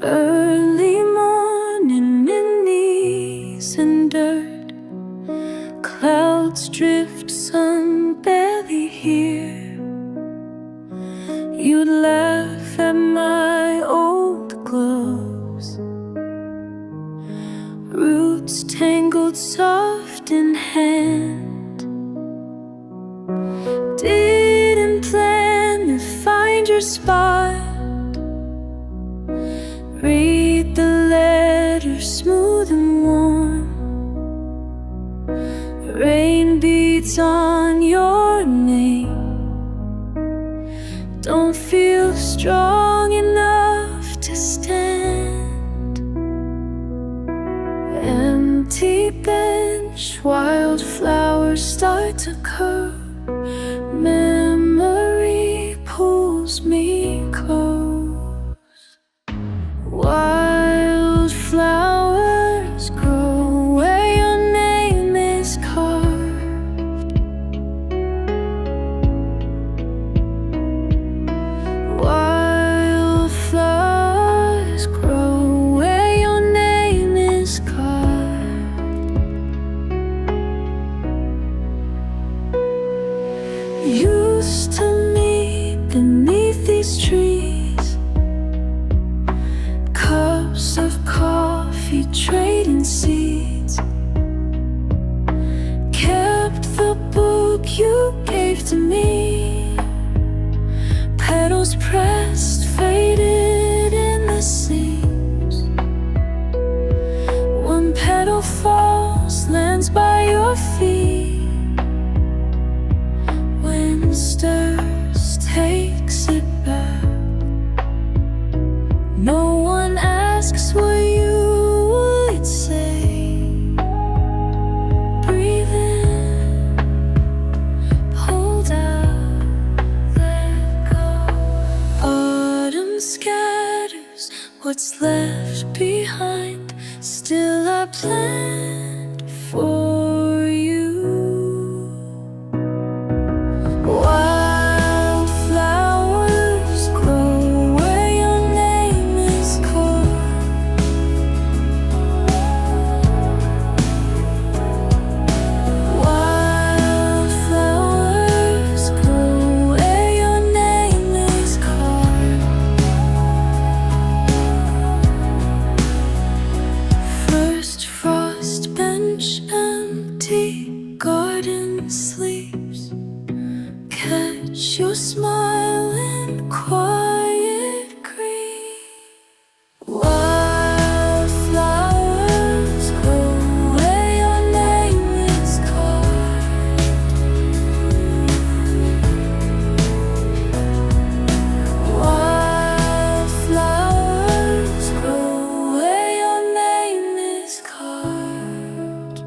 Early morning in knees and dirt, clouds drift, sun barely here. You'd laugh at my old gloves, roots tangled soft in hand. Didn't plan to find your spot. Read the letter smooth and warm, rain beads on your name. Don't feel strong enough to stand. Empty bench, wildflowers start to curve. Memory pulls me close. Wildflowers grow where your name is carved. Wildflowers grow where your name is carved. Used to meet beneath these trees, cups of coffee, trading seeds. Kept the book you gave to me, petals pressed, faded in the seams. One petal falls, lands by your feet. Wind stirs, takes it back. No one asks what you would say. Breathe in, hold out, let go. Autumn scatters what's left behind. Still I planned for you. Wildflowers grow where your name is carved. Wildflowers grow where your name is carved. First frost bench empty, garden sleeps. Catch your smile in quiet green. Wildflowers grow where your name is carved. Wildflowers grow where your name is carved.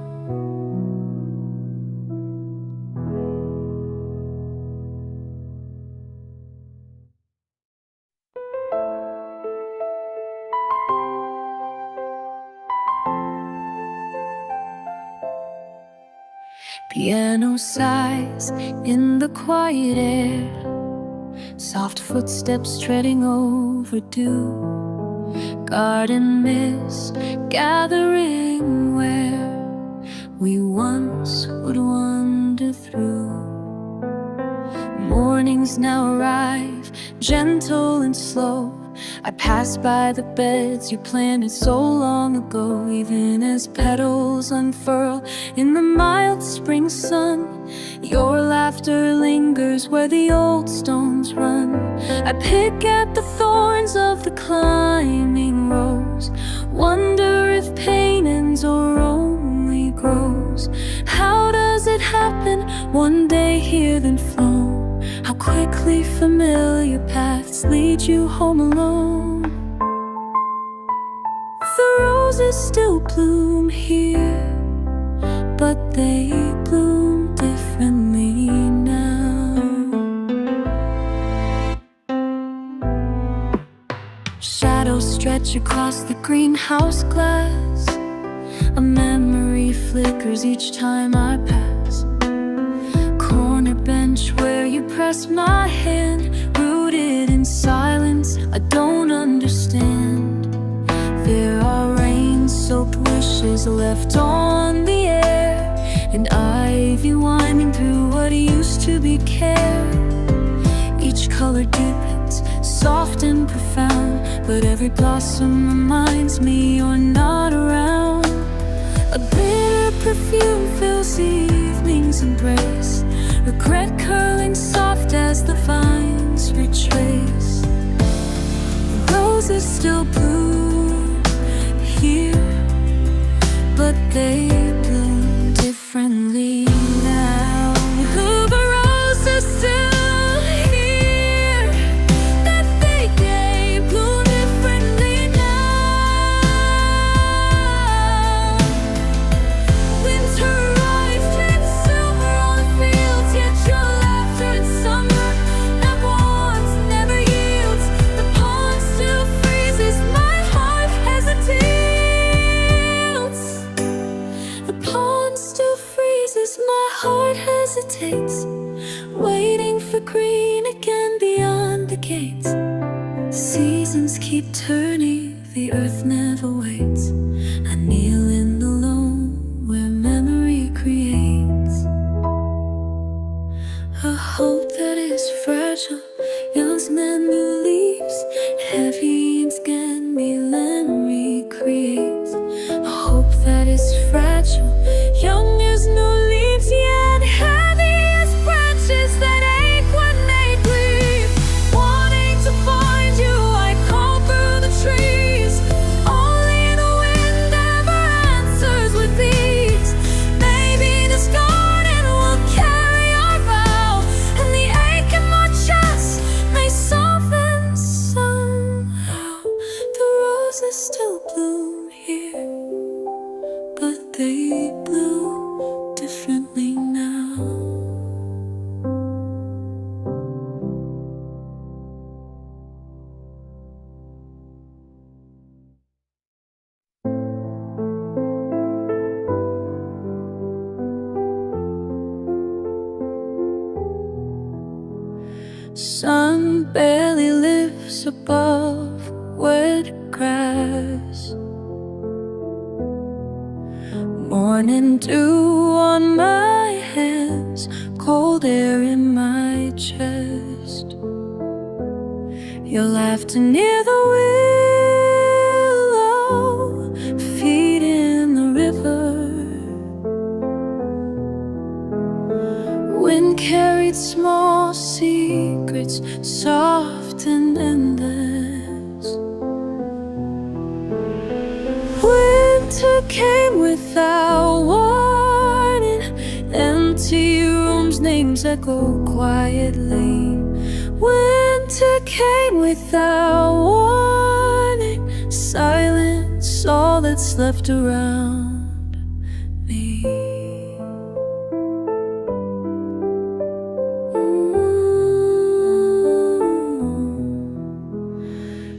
Piano sighs in the quiet air, soft footsteps treading overdue. Garden mist gathering where we once would wander through. Mornings now arrive, gentle and slow. I pass by the beds you planted so long ago. Even as petals unfurl in the mild spring sun, your laughter lingers where the old stones run. I pick at the thorns of the climbing rose, wonder if pain ends or only grows. How does it happen? One day here then flown. How quickly familiar paths lead you home alone. The roses still bloom here, but they bloom differently now. Shadows stretch across the greenhouse glass. A memory flickers each time I pass. Corner bench where you press my hand, rooted in silence I don't understand. ashes left on the air, and ivy winding through what used to be care. Each color deepens, soft and profound, but every blossom reminds me you're not around. A bitter perfume fills the evening's embrace, regret curling soft as the vines retrace. The roses still bloom here, but they bloom differently now. The roses still here, that they bloom differently now. Winter arrived with silver on the fields, yet your laughter in summer that wants never yields. The pond still freezes, my heart hesitates. The pond still freezes, my heart hesitates, waiting for green again beyond the gates. Seasons keep turning, the earth never waits. I kneel in the loam where memory creates a hope that is fragile. Young men new leaves, heavy and scan memory creates a hope that is fragile. Young as new leaves, yet heavy as branches that ache when they grieve. Wanting to find you, I call through the trees. Only the wind ever answers with these. Maybe this garden will carry our vow, and the ache in my chest may soften somehow. The roses still bloom here, but they bloom differently now. Sun barely lifts above wet grass. Morning dew on my hands, cold air in my chest. Your laughter near the willow, feet in the river. Wind carried small secrets, soft and endless. Winter came without warning, empty rooms, names echo quietly. Winter came without warning, silence all that's left around me.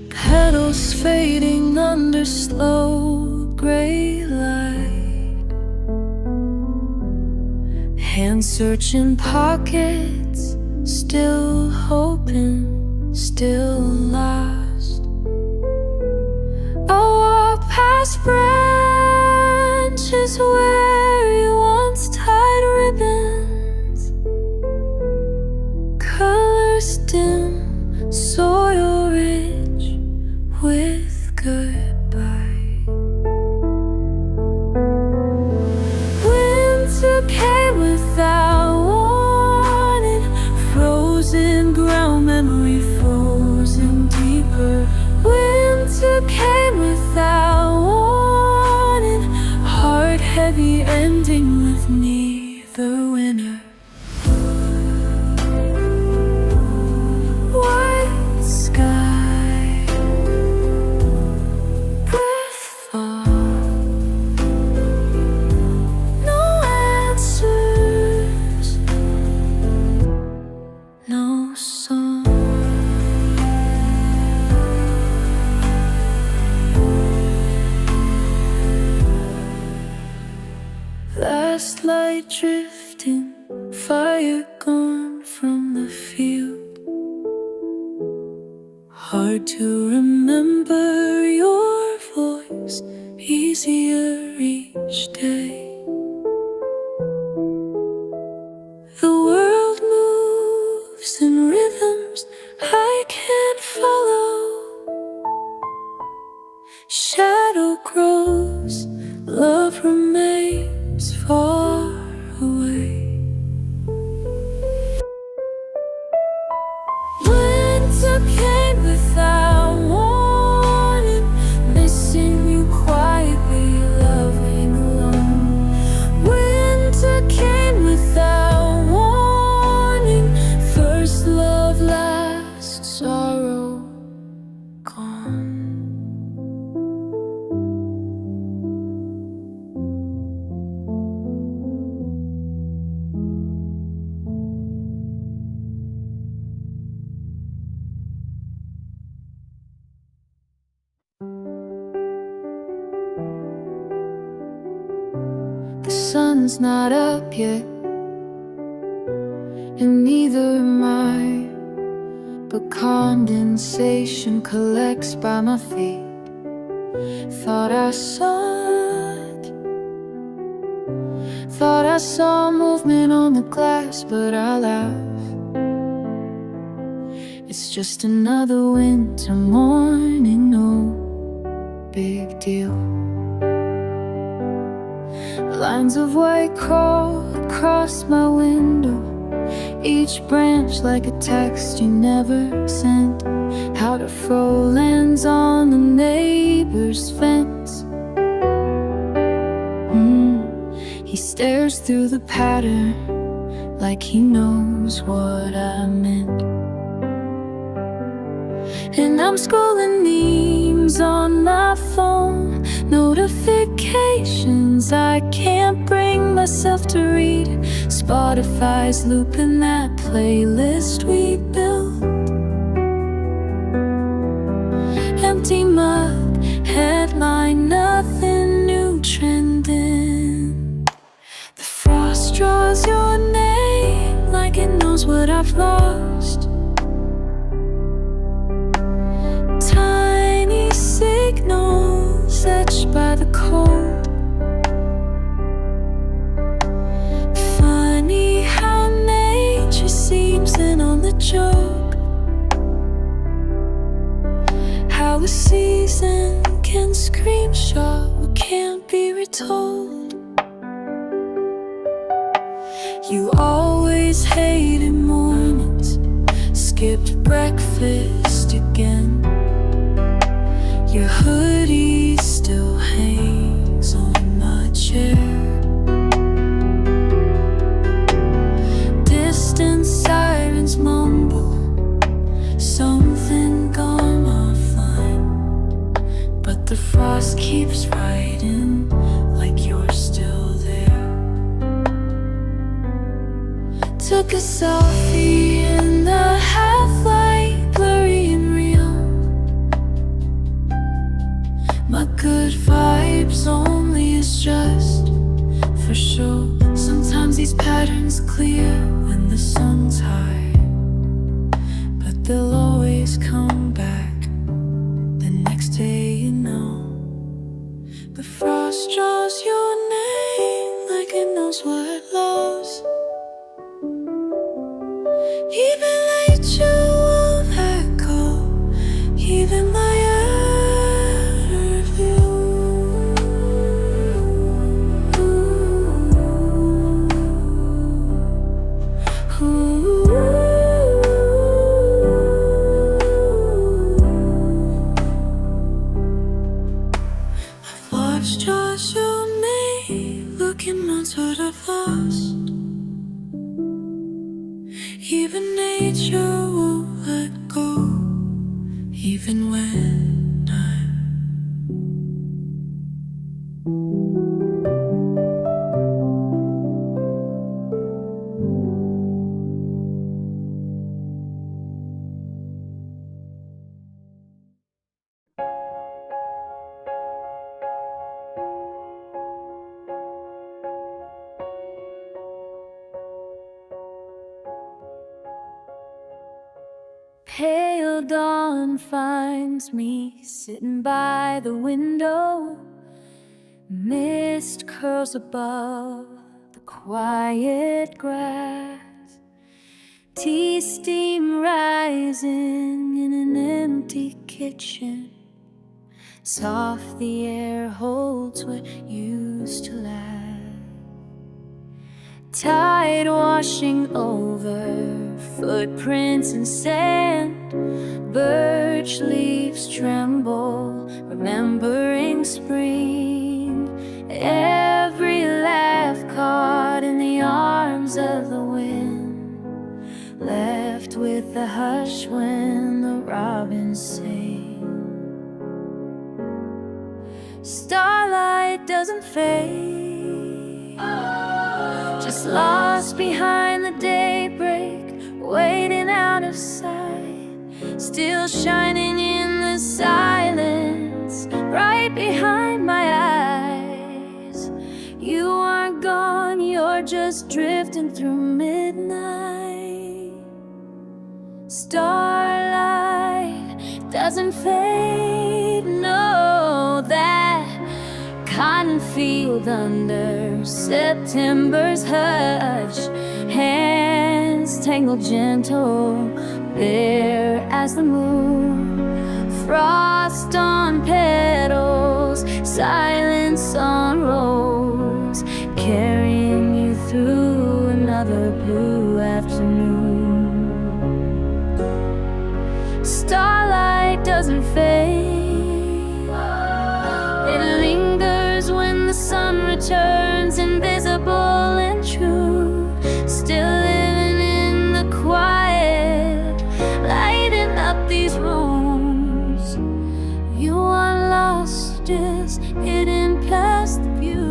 Petals fading under slow gray light, hands searching pockets, still hoping, still lost. I walk past branches where you once tied ribbons, colors dim, soil rich with goodbye. Winter came without warning, frozen ground, memory frozen deeper. Winter came without warning, heart heavy ending with neither winner. White sky, breath fall, no answers, no song. Last light drifting, fire gone from the field. Hard to remember your voice, easier sun's not up yet, and neither am I. But condensation collects by my feet. Thought I saw movement on the glass, but I laugh. It's just another winter morning, no big deal. Lines of white crawl across my window, each branch like a text you never sent. How to throw lands on the neighbor's fence. He stares through the pattern like he knows what I meant. And I'm scrolling memes on my phone, notifications I can't bring myself to read. Spotify's looping that playlist we built. Empty mug, headline, nothing new trending. The frost draws your name like it knows what I've lost. Tiny signals etched by the cold. Funny how nature seems in on the joke. How a season can screenshot what can't be retold. You always hated mornings, skipped breakfast again. Your hoodie still hangs on my chair. Distant sirens mumble, something gone offline. But the frost keeps writing like you're still there. Took a selfie in the half-light, blurry and real. My good vibes only is just for sure. Sometimes these patterns clear when the sun's high, but they'll always come back the next day, you know. The frost draws your name like it knows what it loves. Even nature won't let go, even my draws your name, looking months what I've lost. Even nature won't let go, even when I'm pale dawn finds me sitting by the window. Mist curls above the quiet grass. Tea steam rising in an empty kitchen. Soft the air holds what used to last. Tide washing over footprints in sand. Birch leaves tremble, remembering spring. Every laugh caught in the arms of the wind, left with the hush when the robins sing. Starlight doesn't fade, just lost behind the daybreak, waiting out of sight, still shining in the silence, right behind my eyes. You are gone. just drifting through midnight. Starlight doesn't fade, no, that cotton field under September's hush. Hands tangled gentle, bare as the moon. Frost on petals, silence on rose, carrying you through another blue afternoon. Starlight doesn't fade, it lingers when the sun returns, invisible and true, still living in the quiet, lighting up these rooms. You are lost, just hidden past the view.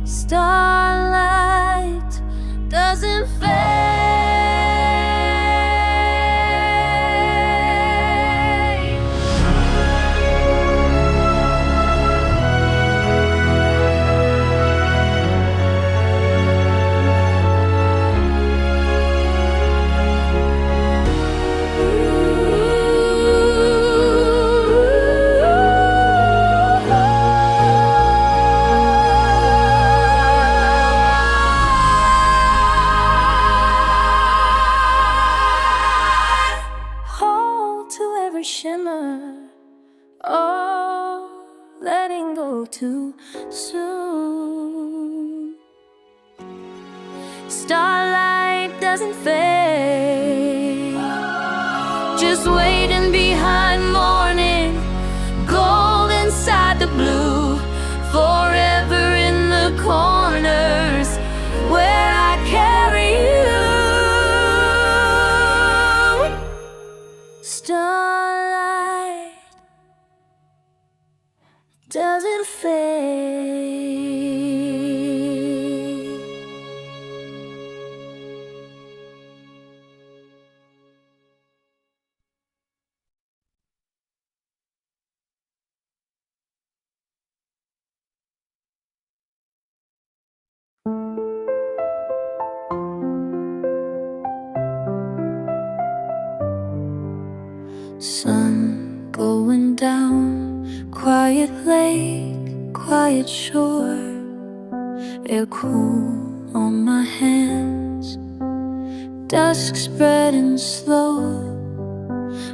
Starlight doesn't fade. Shimmer, oh, letting go too soon. Starlight doesn't fade, just waiting behind morning, gold inside the blue, forever in the corners where I carry you. Starlight doesn't fade. Sun going down, quiet lake, quiet shore, air cool on my hands, dusk spreading slow.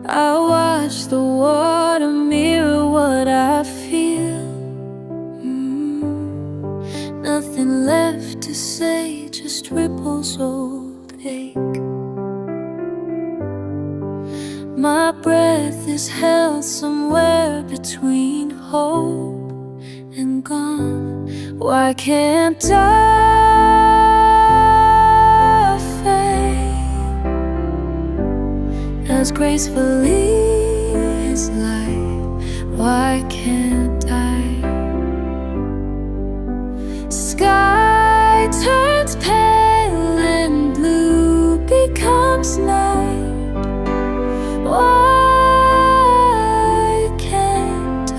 I watch the water mirror what I feel. Nothing left to say, just ripples opaque. My breath is held somewhere between hope and gone. Why can't I fade as gracefully as light? Why can't I? Sky turns pale and blue becomes night. Why can't I?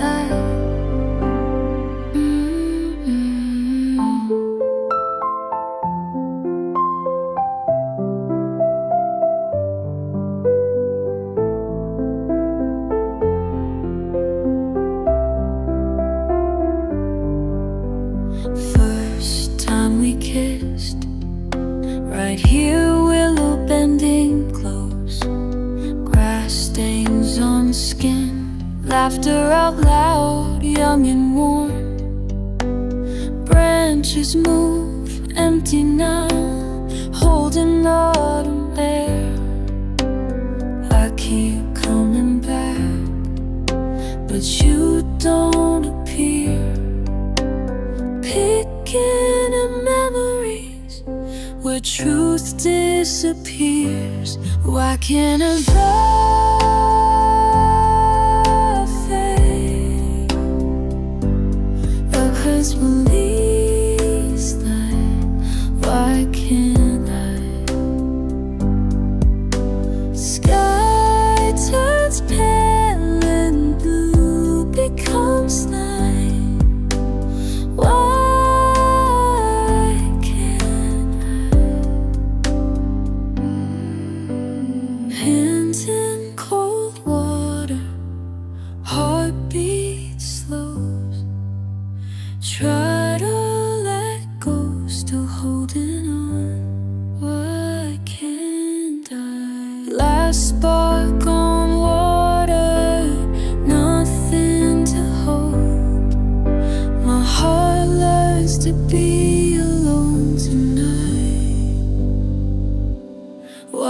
First time we kissed, right here, willow bending close, grass stains on skin, laughter out loud, young and warm. Branches move, empty now, holding autumn air. I keep coming back, but you don't appear. Picking at memories where truth disappears. Why can't I fade the gracefully light? Why can't I? Sky turns pale and blue becomes night. Why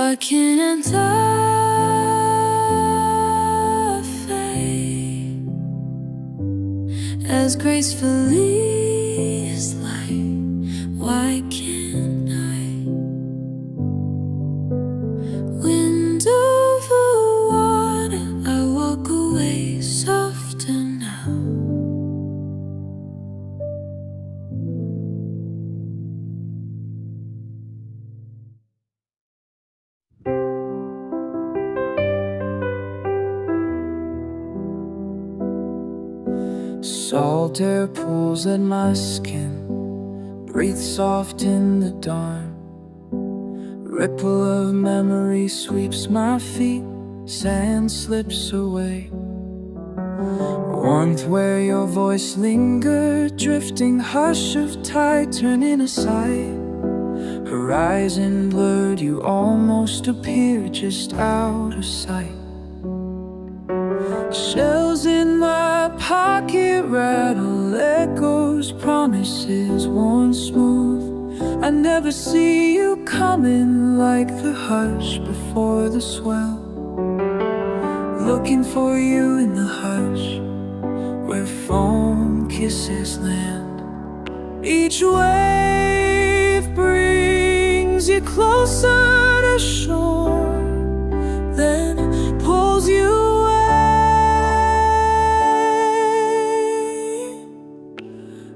Why can't I fade as gracefully as light? Why can't I? Wind over water, I walk away softer now. Salt air pulls at my skin, breathe soft in the dawn. Ripple of memory sweeps my feet, sand slips away. Warmth where your voice lingered, drifting hush of tide turning aside. Horizon blurred, you almost appear just out of sight. Shells in my pocket rattle, echoes, promises worn smooth. I never see you coming, like the hush before the swell. Looking for you in the hush, where foam kisses land. Each wave brings you closer to shore, then pulls you away.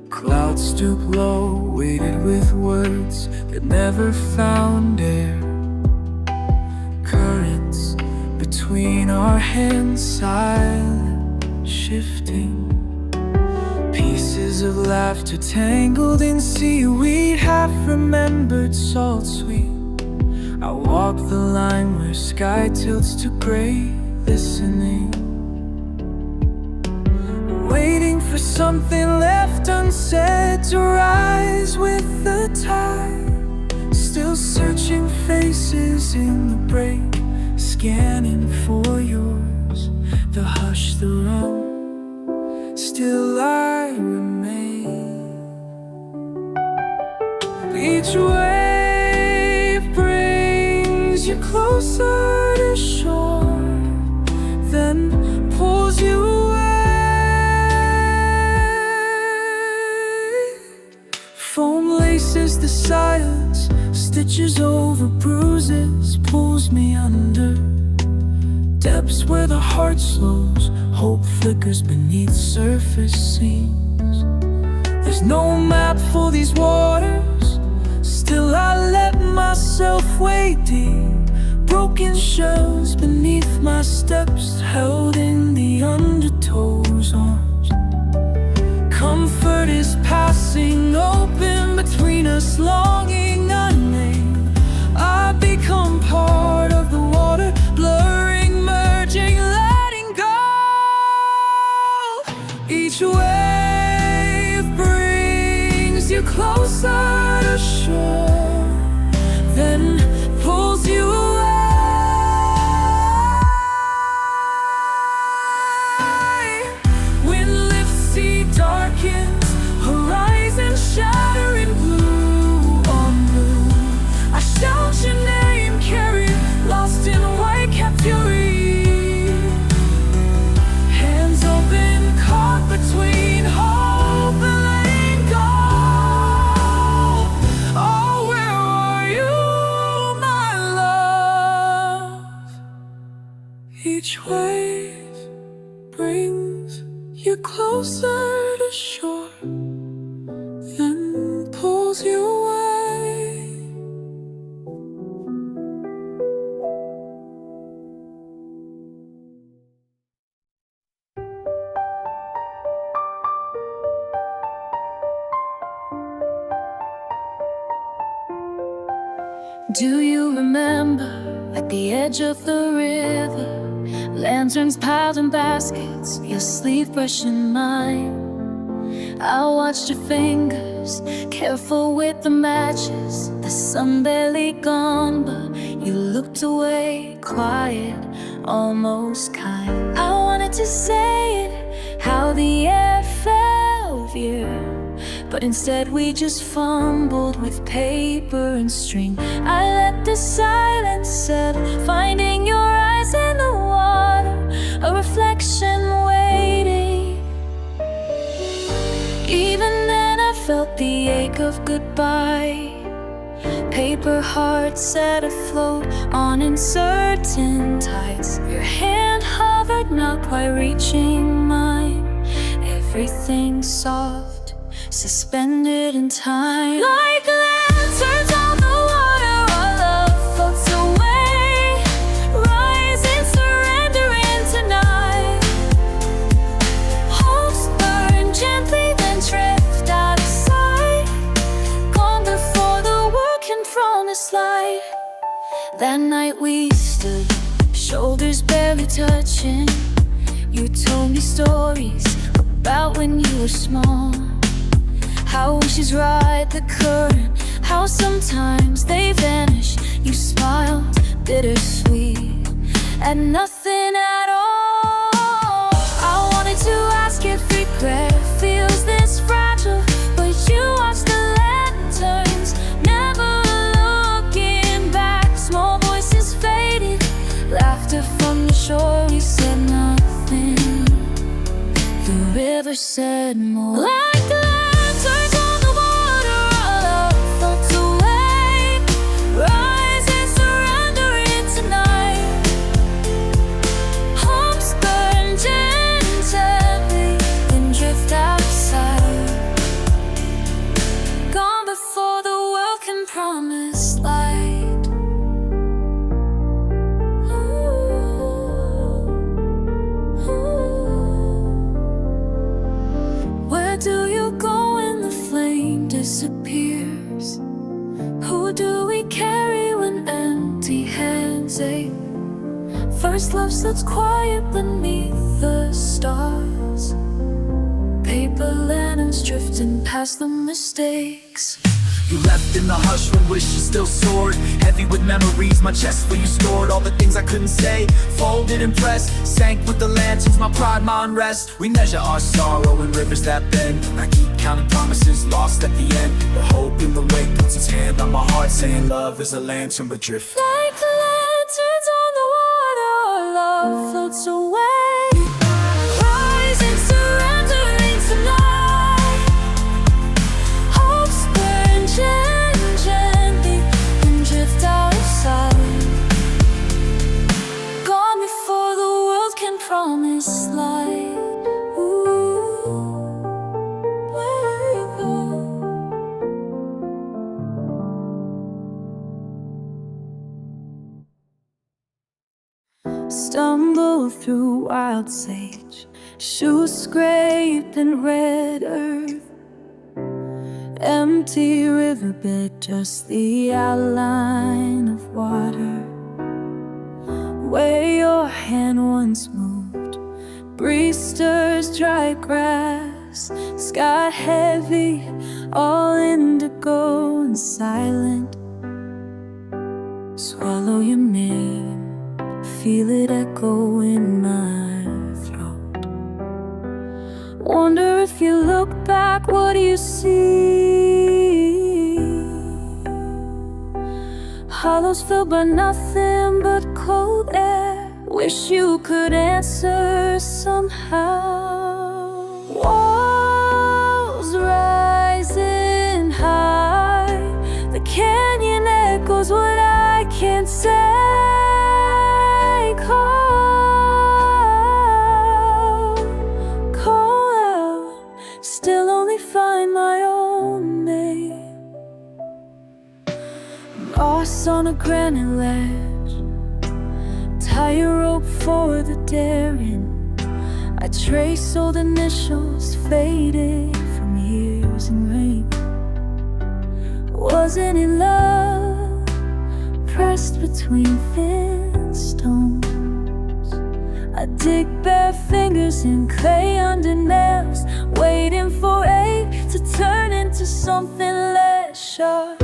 Clouds stoop low, weighted with words that never found air. Currents between our hands, silent, shifting. Pieces of laughter tangled in seaweed, half remembered, salt sweet. I walk the line where sky tilts to gray, listening, waiting for something left unsaid to rise with the tide. Still searching faces in the break, scanning for yours. The hush, the rum, still I remain. Each wave brings you closer to shore, then pulls you away. Foam laces the silence, stitches over bruises, pulls me under. Depths where the heart slows, hope flickers beneath surface seams. There's no map for these waters, still I let myself wade deep. Broken shells beneath my steps, held in the undertow's arms. Comfort is passing open between us, longing unnamed. I become part of the water, blurring, merging, letting go. Each wave brings you closer to shore, then pulls you away. Wind lifts, sea darkens, horizon shattering blue on blue. I shout your name, carried, lost in white cat fury. Hands open, caught between hope and letting go. Oh, where are you, my love? Each wave brings you closer to shore, then pulls you away. Do you remember at the edge of the river, lanterns piled in baskets, your sleeve brushing mine? I watched your fingers, careful with the matches. The sun barely gone, but you looked away, quiet, almost kind. I wanted to say it, how the air felt here, but instead we just fumbled with paper and string. I let the silence settle of goodbye. Paper hearts set afloat on uncertain tides. Your hand hovered, not quite reaching mine. Everything soft, suspended in time. Like lanterns on the water, our love floats away. Rising, surrendering tonight. Hopes burn gently, then drift out of sight. Gone before the world can promise light. That night we stood, shoulders barely touching. You told me stories about when you were small. How wishes ride the current, how sometimes they vanish. You smiled, bittersweet, at nothing at all. I wanted to ask if regret feels this fragile, but you watched the lanterns, never looking back. Small voices faded, laughter from the shore. We said nothing, the river said more. Like lanterns on the water, our love floats away. Rising, surrendering tonight. Hopes burn gently, then drift outside. Gone before the world can promise light. Where do you go when the flame disappears? Who do we carry when empty hands ache? First love sits quiet beneath the stars. Paper lanterns drifting past the mistakes. You left in the hush when wishes still soared, heavy with memories, my chest where you stored all the things I couldn't say. Folded and pressed, sank with the lanterns, my pride, my unrest. We measure our sorrow in rivers that bend. I keep counting promises lost at the end. The hope in the wake puts its hand on my heart, saying love is a lantern but drift. Like lanterns on the water, our love floats away. Rising, surrendering tonight. Hopes burn gently, and drift out of sight. Gone before the world can promise light. Ooh, where you go? Stumble through wild sage, shoes scraped in red earth. Empty riverbed, just the outline of water. Where your hand once moved, breeze stirs dry grass. Sky heavy, all indigo and silent. Swallow your name, feel it echo in my throat. Wonder if you look back, what do you see? Hollows filled by nothing but cold air. Wish you could answer somehow. Walls rising high, the canyon echoes what I can't say. Call out, still only find my own name. Lost on a granite ledge, tie a rope for the daring. I trace old initials faded from years in rain. Wasn't in love, pressed between thin stones. I dig bare fingers in clay under nails, waiting for ache to turn into something less sharp.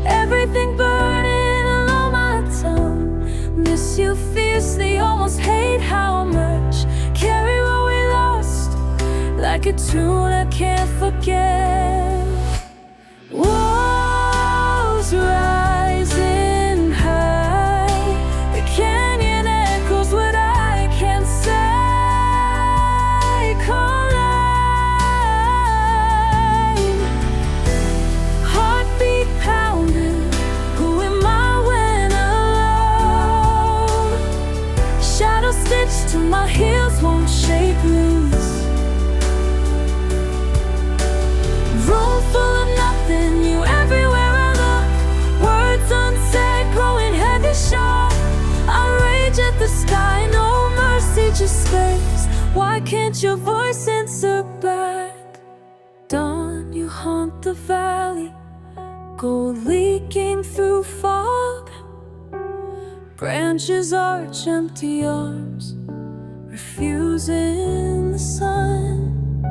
Everything burning along my tongue. Miss you fiercely, almost hate how much. Carry what we lost, like a tune I can't forget. Walls rising high, the canyon echoes what I can't say. Call out, our heels won't shake loose. Room full of nothing, you everywhere I look. Words unsaid, growing heavy sharp. I rage at the sky, no mercy, just space. Why can't your voice answer back? Dawn, you haunt the valley, gold leaking through fog. Branches arch empty arms, refusing the sun.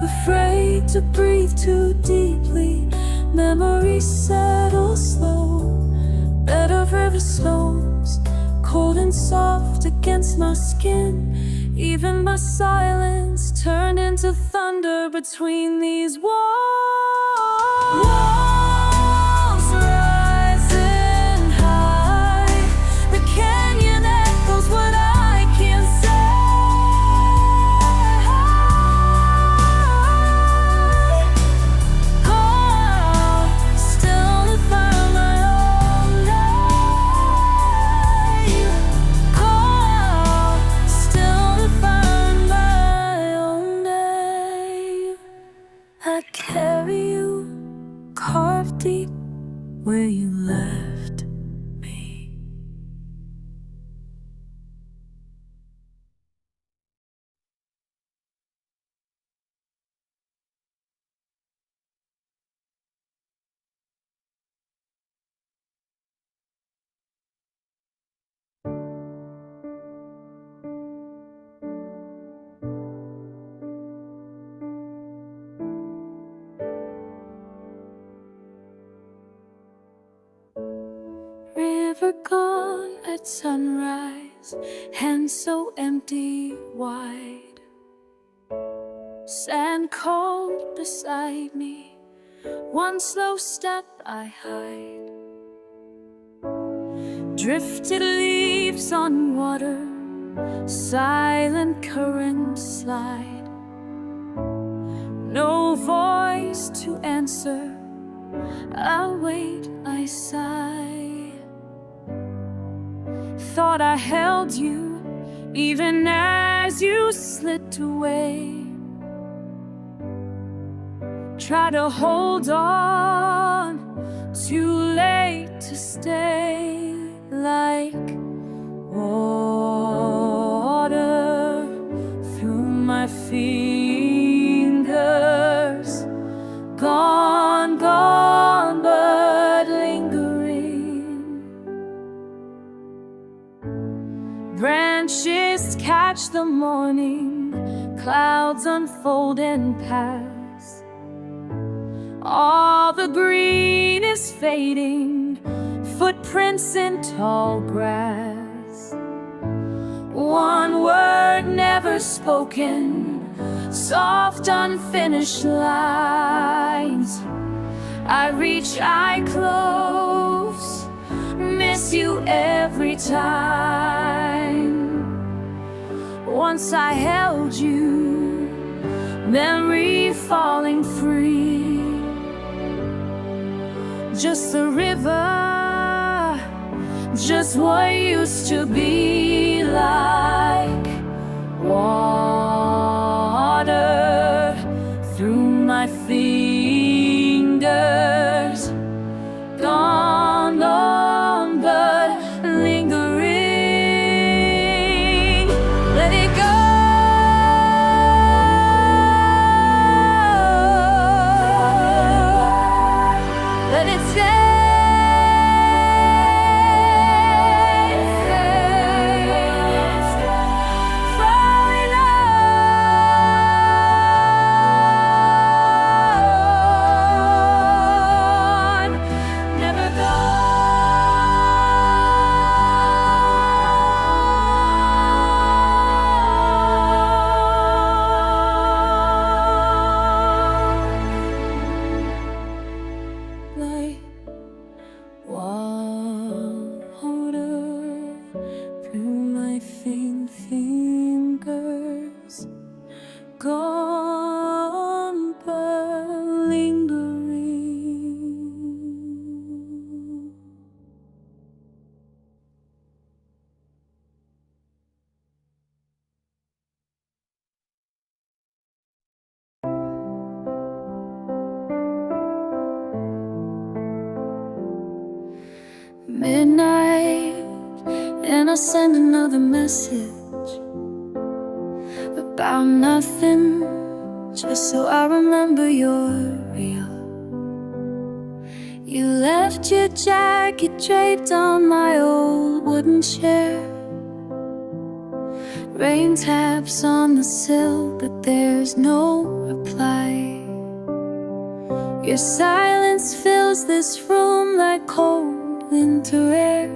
Afraid to breathe too deeply, memories settle slow. Bed of river stones, cold and soft against my skin. Even my silence turned into thunder between these walls. Walls rising high, the canyon echoes what I can't say. Oh, still to find my own name. Oh, still to find my own name. I carry you, carved deep where you left me. River gone at sunrise, hands so empty wide. Sand cold beside me, one slow step I hide. Drifted leaves on water, silent currents slide. No voice to answer, I wait, I sigh. Thought I held you, even as you slipped away. Try to hold on, too late to stay. Like water through my fingers, gone, gone, but lingering. Branches catch the morning, clouds unfold and pass. All the green is fading, footprints in tall grass. One word never spoken, soft unfinished lines. I reach, I close, miss you every time. Once I held you, memory falling free. Just a river, just what used to be like. Water through my fingers, gone, gone, but lingering. Let it go. Let it stay. Falling midnight, and I'll send another message about nothing, just so I remember you're real. You left your jacket draped on my old wooden chair. Rain taps on the sill, but there's no reply. Your silence fills this room like cold winter air.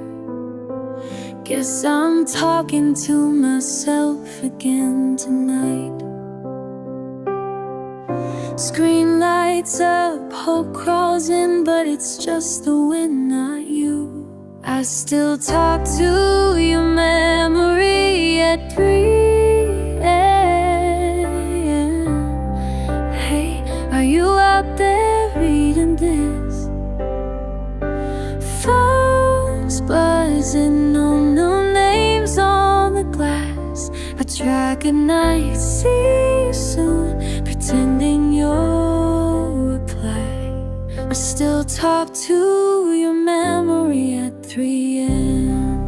Guess I'm talking to myself again tonight. Screen lights up, hope crawls in, but it's just the wind, not you. I still talk to your memory at 3 a.m. Hey, are you out there reading this? Phones buzzing, no names on the glass. I try good night, see you soon, pretending you'll reply. I still talk to your memory at 3 a.m.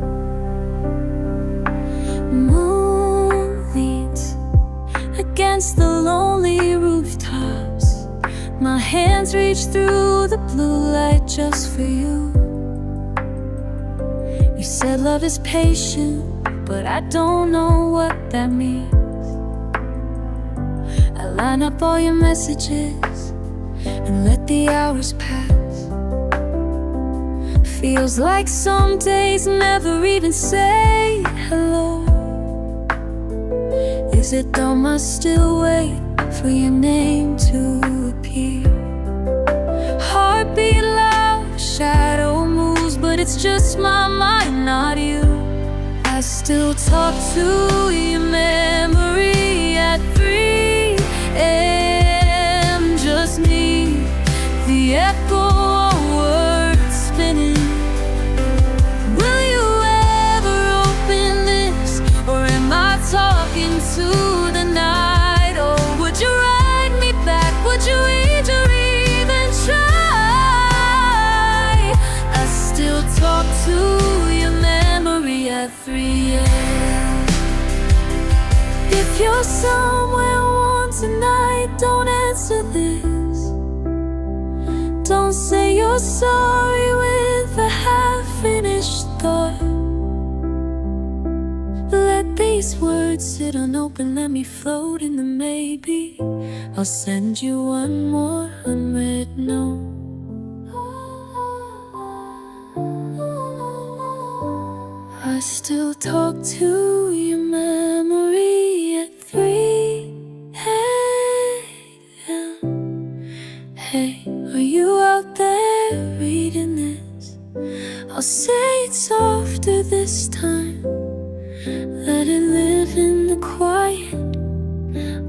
Moon leans against the lonely rooftops. My hands reach through the blue light just for you. You said love is patient, but I don't know what that means. I line up all your messages and let the hours pass. Feels like some days never even say hello. Is it dumb I still wait for your name to appear? Heartbeat loud, shadow moves, but it's just my mind, not you. I still talk to your memory at 3 a.m. Just need the echo of words spinning. Will you ever open this, or am I talking to the night? Or would you write me back? Would you even try? I still talk to your memory at 3 a.m. If you're somewhere warm tonight, don't answer this. Don't say you're sorry with a half-finished thought. Let these words sit unopened, let me float in the maybe. I'll send you one more unread note. I still talk to your memory at 3 a.m. Hey, are you out there reading this? I'll say it softer this time. Let it live in the quiet.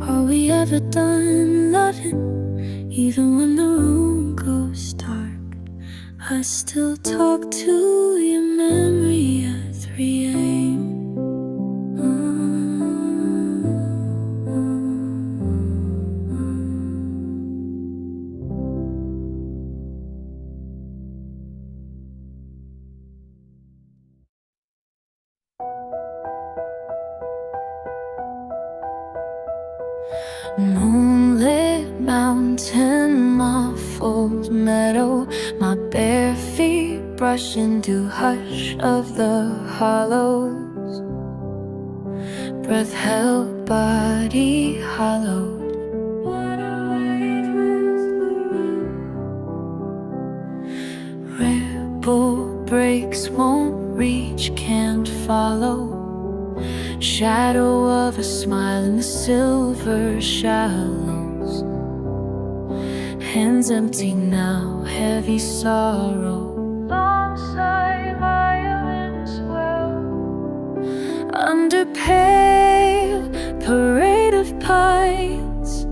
Are we ever done loving, even when the room goes dark? I still talk to your memory at 3 a.m. Moonlit mountain, muffled meadow, my bare feet brush into hush of the hollows. Breath held, body hollowed. Ripple breaks, won't reach, can't follow. Shadow of a smile in the silver shallows. Hands empty now, heavy sorrow. Alongside violins well. Under pale parade of pines,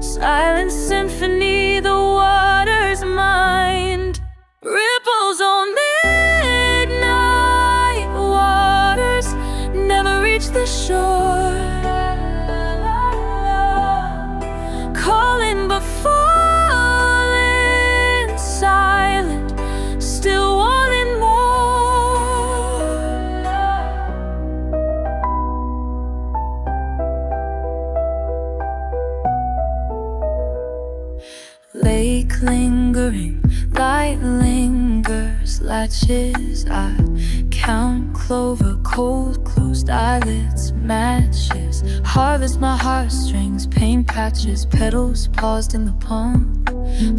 silent symphony, the water's mind. Ripples on midnight waters never reach the shore. Calling but falling silent, still wanting more. spring. Light lingers, latches, I count clover, cold closed eyelids, matches. Harvest my heartstrings, paint patches, petals paused in the palm.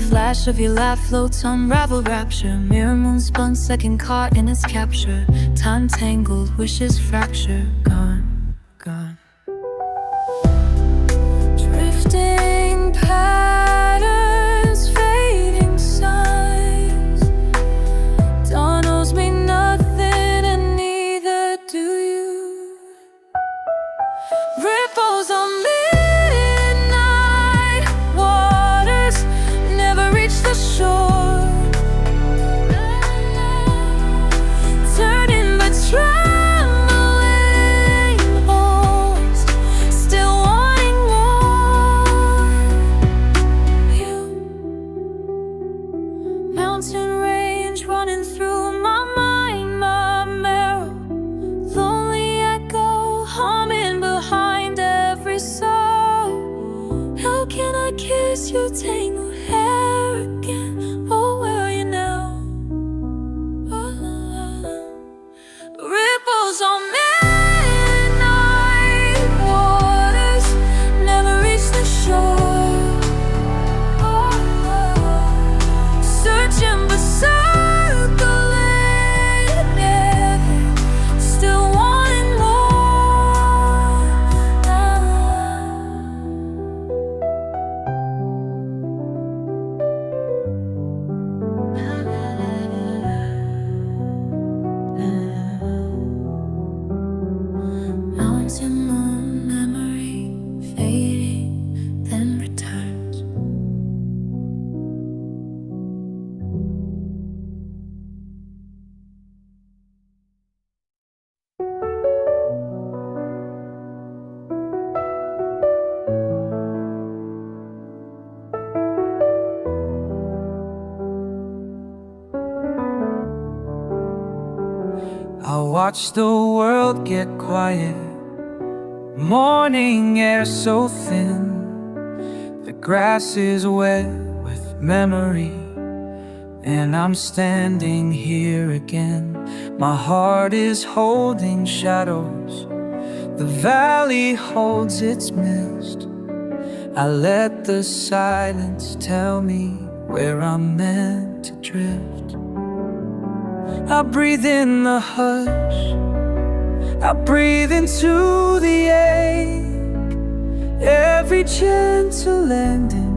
Flash of your laugh floats, unravel rapture. Mirror moon spun, second caught in its capture. Time tangled, wishes fracture. Gone, gone. Drifting patterns, fading signs. Dawn owes me nothing and neither do you. Ripples on midnight waters never reach the shore. Turning but trembling oars, still wanting more. You, mountain range running through my mind, my marrow. Lonely echo humming behind every sorrow. How can I kiss your tangled hair again? Oh, where are you now? Ripples on midnight waters never reach the shore. Searching but circling, never, still wanting more. Mountain moon memory fading, then returns. I watch the world get quiet. Morning air so thin. The grass is wet with memory. And I'm standing here again. My heart is holding shadows. The valley holds its mist. I let the silence tell me where I'm meant to drift. I breathe in the hush, I breathe into the ache. Every gentle landing,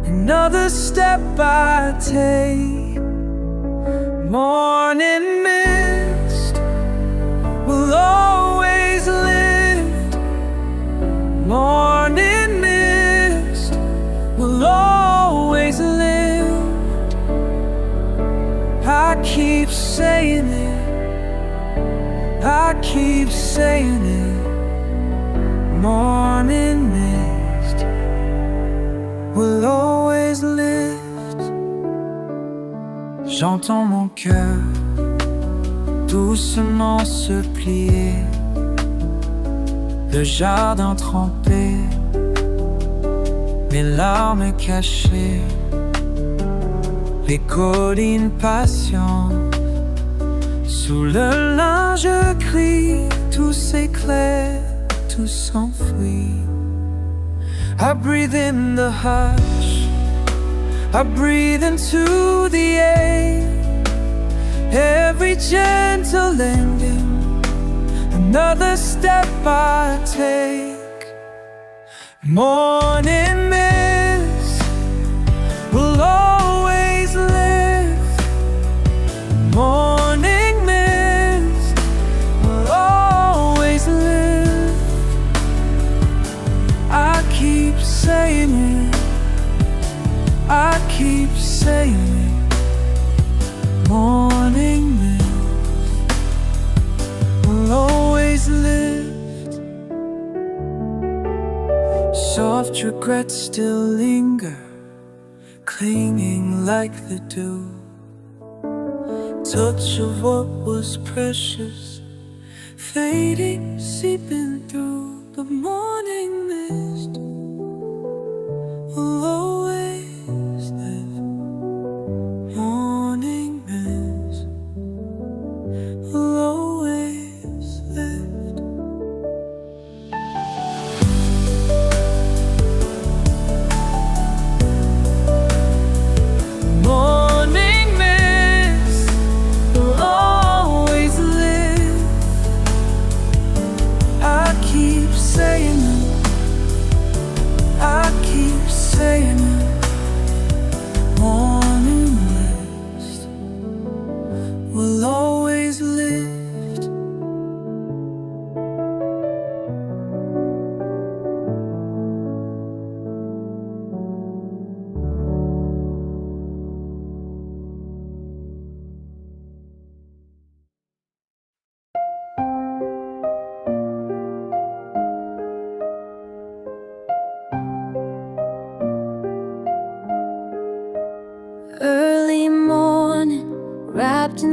another step I take. Morning mist will always lift. Morning mist will always lift. I keep saying it, I keep saying it. Morning mist will always lift. J'entends mon cœur doucement se plier. Le jardin trempé, mes larmes cachées. Les collines patientes, sous le linge gris, tout s'éclaire, tout s'enfuit. I breathe in the hush, I breathe into the air. Every gentle ending, another step I take. Morning mist will always lift. Morning mist will always lift. I keep saying it, I keep saying it. Morning mist will always lift. Soft regrets still linger, clinging like the dew. Touch of what was precious, fading, seeping through. The morning mist will always live.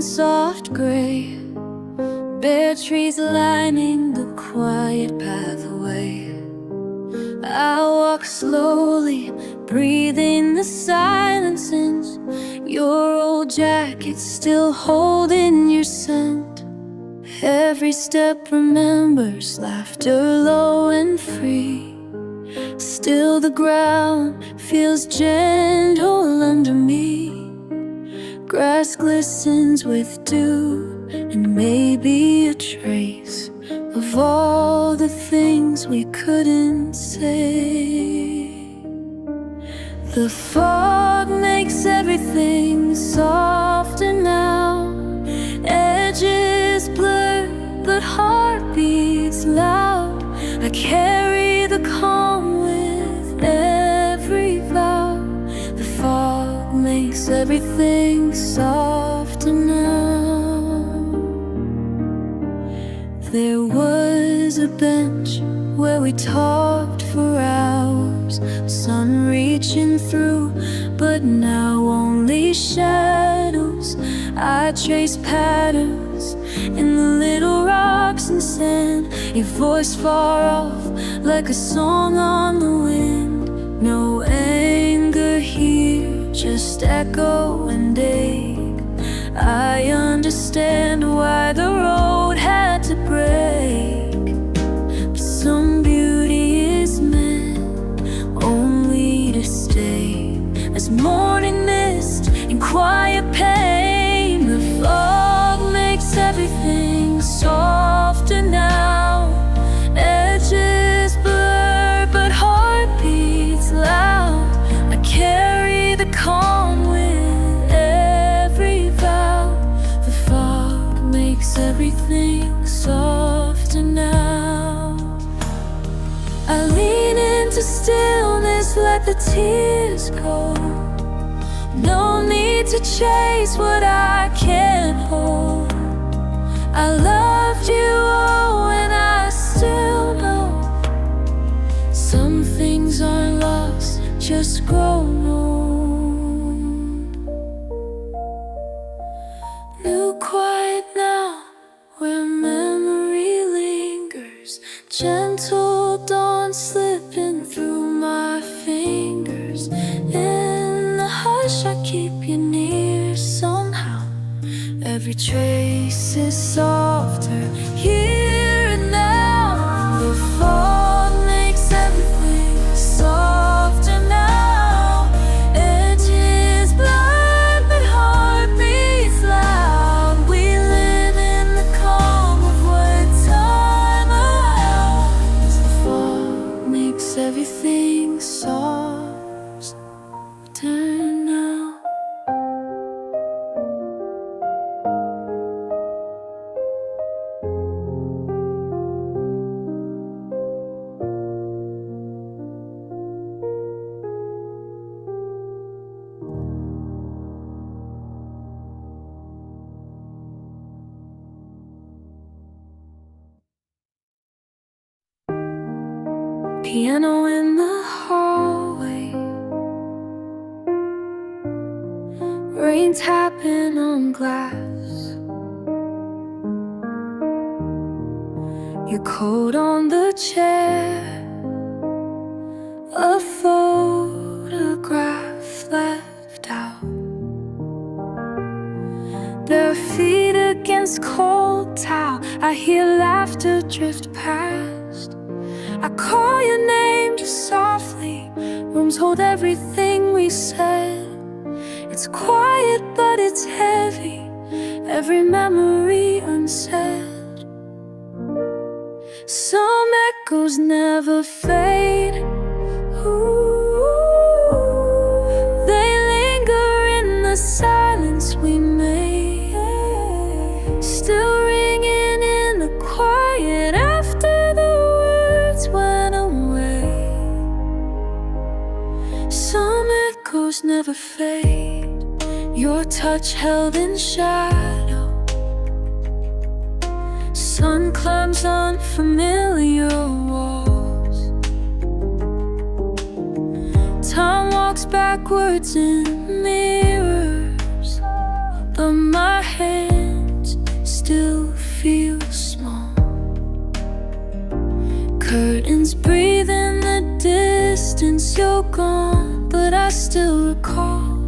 in soft gray, bare trees lining the quiet pathway. I walk slowly, breathing the silence in, your old jacket still holding your scent. Every step remembers laughter low and free. Still the ground feels gentle under me. Grass glistens with dew and maybe a trace of all the things we couldn't say. The fog makes everything softer now. Edges blur, but heart beats loud. I carry the calm with every vow. The fog makes everything softer now. There was a bench where we talked for hours, sun reaching through, but now only shadows. I trace patterns in the little rocks and sand, your voice far off like a song on the wind. No anger here, just echo and ache. I understand why the road had to break, but some beauty is meant only to stay. As morning mist and quiet pain, the fog makes everything softer now. Edges blur, but heart beats loud. I carry the calm with every vow. The fog makes everything softer now. I lean into stillness, let the tears go. No need to chase what I can't hold. I loved you, oh, and I still know some things aren't lost, just grown old. New quiet now, where memory lingers. Gentle dawn slipping through my fingers. In the hush I keep you near somehow. Every trace is softer here and now. The fog makes everything softer now. Edges blurred, but heart beats loud. We live in the calm of what time allows. The fog makes everything softer now. Piano in the hallway, rain tapping on glass. Your coat on the chair, a photograph left out. Bare feet against cold towel, I hear laughter drift past. I call your name just softly, rooms hold everything we said. It's quiet but it's heavy, every memory unsaid. Some echoes never fade. Ooh, they linger in the silence we made, still ringing in the quiet after the words went away. Some echoes never fade, your touch held in shadow. Sun climbs unfamiliar walls. Time walks backwards in mirrors, but my hand still feel small. Curtains breathe in the distance, you're gone, but I still recall.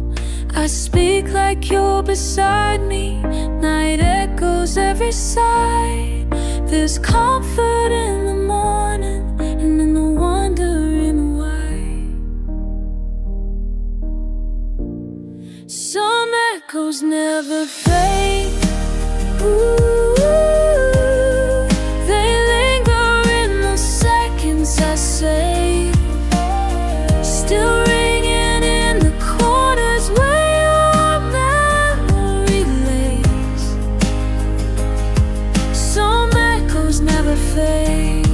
I speak like you're beside me, night echoes every side. There's comfort in the morning and in the wondering why. Some echoes never fade. Ooh, they linger in the seconds I save, still ringing in the corners where your memory lays. Some echoes never fade,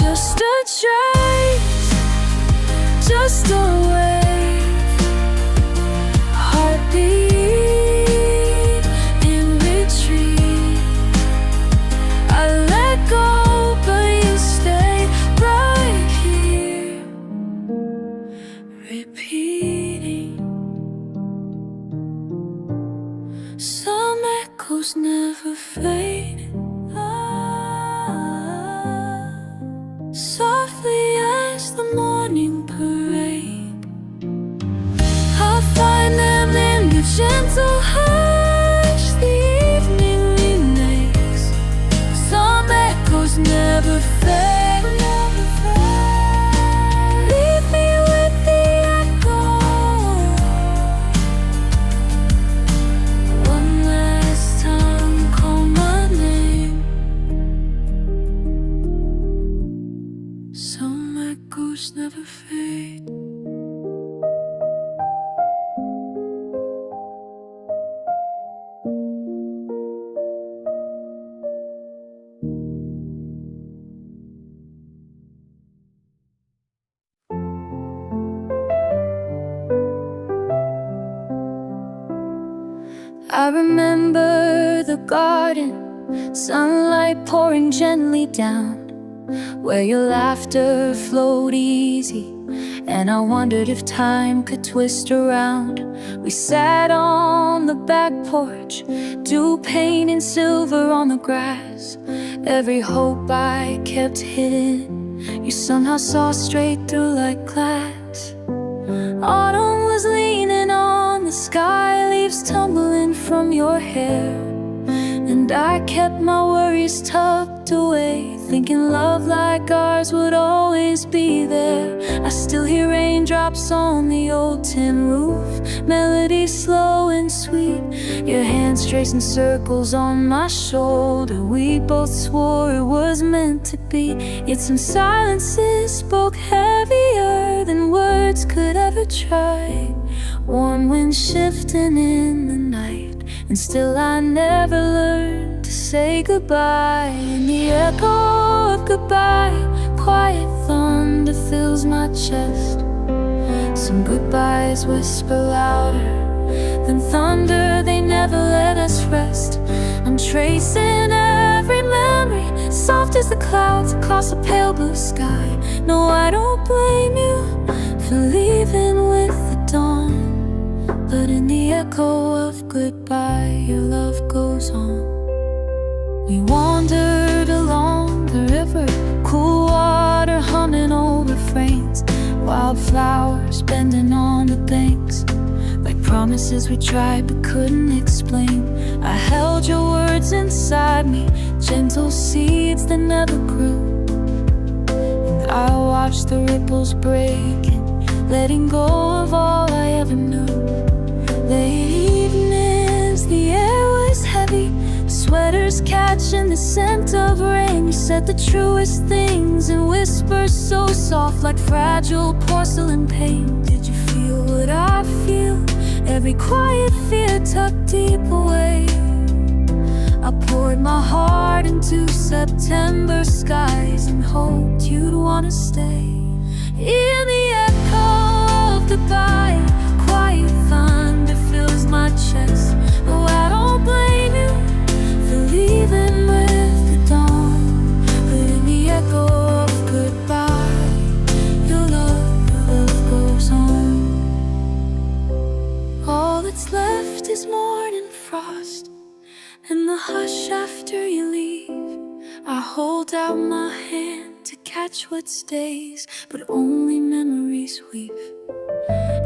just a trace, just a wave, heartbeat in retreat. I let go, but you stay right here, repeating. Some echoes never fade. Softly as the morning parade, I'll find them in the gentle hush the evening remakes. Some echoes never fade. Leave me with the echo. One last time, call my name. Some echoes never fade. I remember the garden, sunlight pouring gently down, where your laughter flowed easy, and I wondered if time could twist around. We sat on the back porch, dew paint in silver on the grass. Every hope I kept hidden, you somehow saw straight through like glass. Autumn was leaning on the sky, leaves tumbling from your hair, and I kept my worries tucked away, thinking love like ours would always be there. I still hear raindrops on the old tin roof, melody slow and sweet, your hands tracing circles on my shoulder. We both swore it was meant to be, yet some silences spoke heavier than words could ever try. Warm wind shifting in the night, and still I never learned to say goodbye. In the echo of goodbye, quiet thunder fills my chest. Some goodbyes whisper louder than thunder, they never let us rest. I'm tracing every memory, soft as the clouds across a pale blue sky. No, I don't blame you for leaving with the dawn, but in the echo of goodbye, your love goes on. We wandered along the river, cool water humming old refrains, wildflowers bending on the banks, like promises we tried but couldn't explain. I held your words inside me, gentle seeds that never grew, and I watched the ripples breaking, letting go of all I ever knew. Late evenings, the air was heavy, sweaters catching the scent of rain. You said the truest things in whispers so soft, like fragile porcelain pain. Did you feel what I feel? Every quiet fear tucked deep away. I poured my heart into September skies and hoped you'd wanna stay. In the echo of goodbye, quiet thunder fills my chest. Oh, I don't blame you for leaving with the dawn, but in the echo of goodbye, your love goes on. All that's left is morning frost, In the hush after you leave, I hold out my hand to catch what stays, but only memories weave.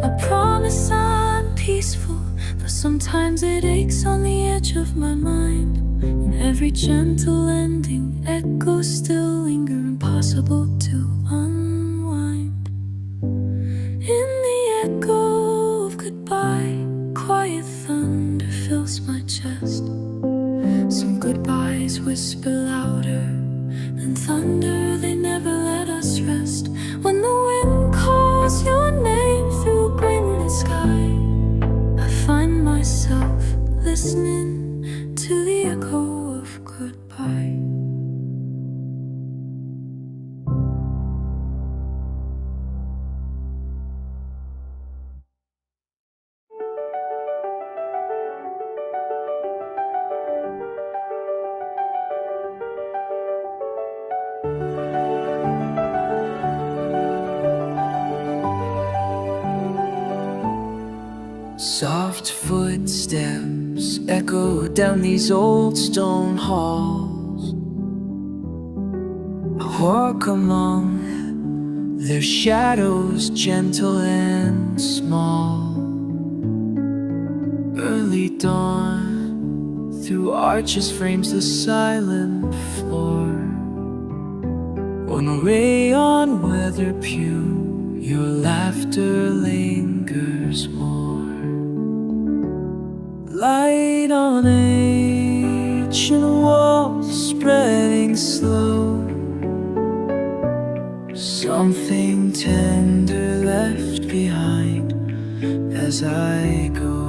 I promise I'm peaceful, though sometimes it aches on the edge of my mind. In every gentle ending, echoes still linger, impossible to unwind. In the echo of goodbye, quiet thunder fills my chest. Some goodbyes whisper louder than thunder, they never let us rest. When the wind calls your name through green sky, I find myself listening to the echo of goodbye. Soft footsteps echo down these old stone halls. I walk among their shadows, gentle and small. Early dawn through arches frames the silent floor. One ray on weather pew, your laughter lingers more. Light on ancient walls spreading slow. Something tender left behind as I go.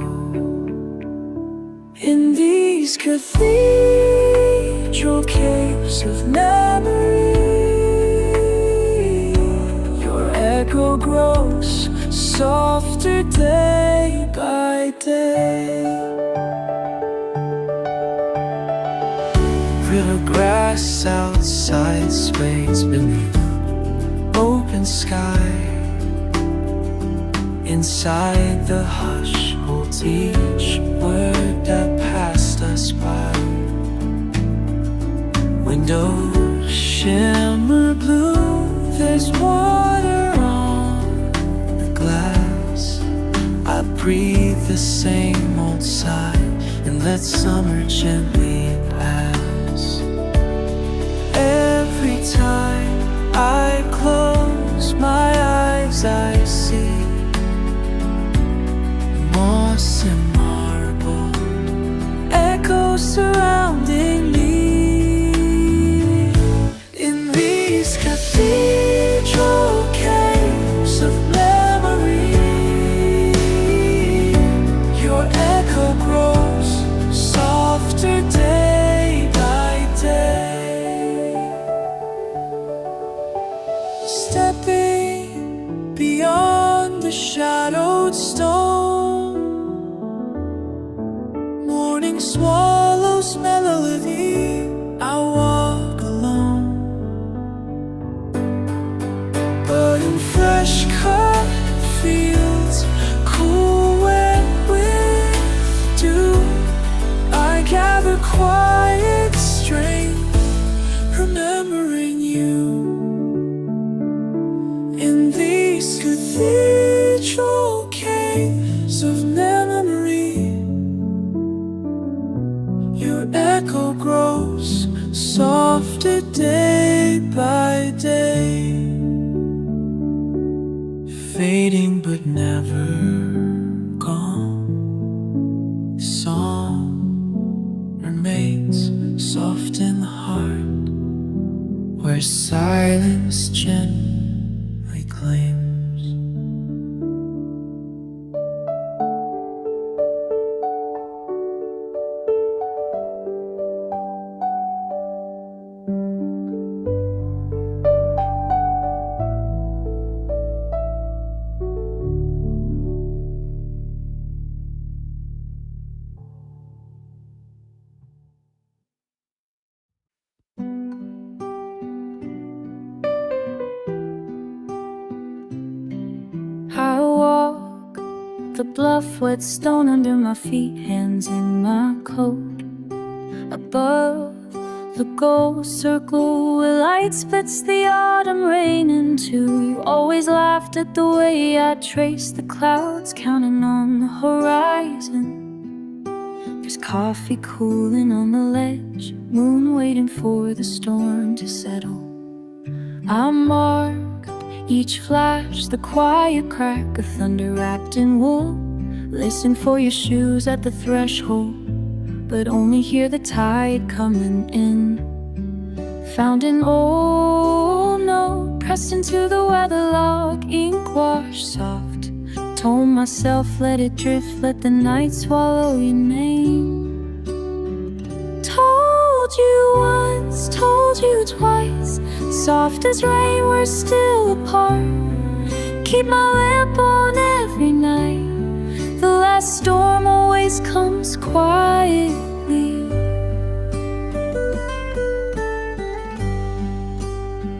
In these cathedral caves of memory, your echo grows softer day by day. River grass outside sways beneath open sky. Inside the hush holds each word that passed us by. Windows shimmer blue, there's water on the glass. I breathe the same old sigh and let summer gently pass. Every time I close my eyes, I see moss and marble echoes surrounding me. In these cathedral caves of memory, your echo grows softer day by day. Stepping beyond the shadowed stone, morning swallows melody, I walk alone. But in fresh cut fields, cool wet with dew, I gather quiet strength, remembering you. In these cathedral caves of memory, your echo grows softer day by day, fading but never gone. Song remains soft in the heart, where silence gently claims. I walk the bluff, wet stone under my feet, hands in my coat. above the gold circle where light splits the autumn rain into. You always laughed at the way I traced the clouds, counting on the horizon. There's coffee cooling on the ledge, moon waiting for the storm to settle. I mark each flash, the quiet crack of thunder wrapped in wool. Listen for your shoes at the threshold, but only hear the tide coming in. Found an old note pressed into the weather log, ink wash soft. Told myself let it drift, let the night swallow your name. Told you once, told you twice, soft as rain, we're still apart. Keep my lamp on every night, the last storm always comes quietly.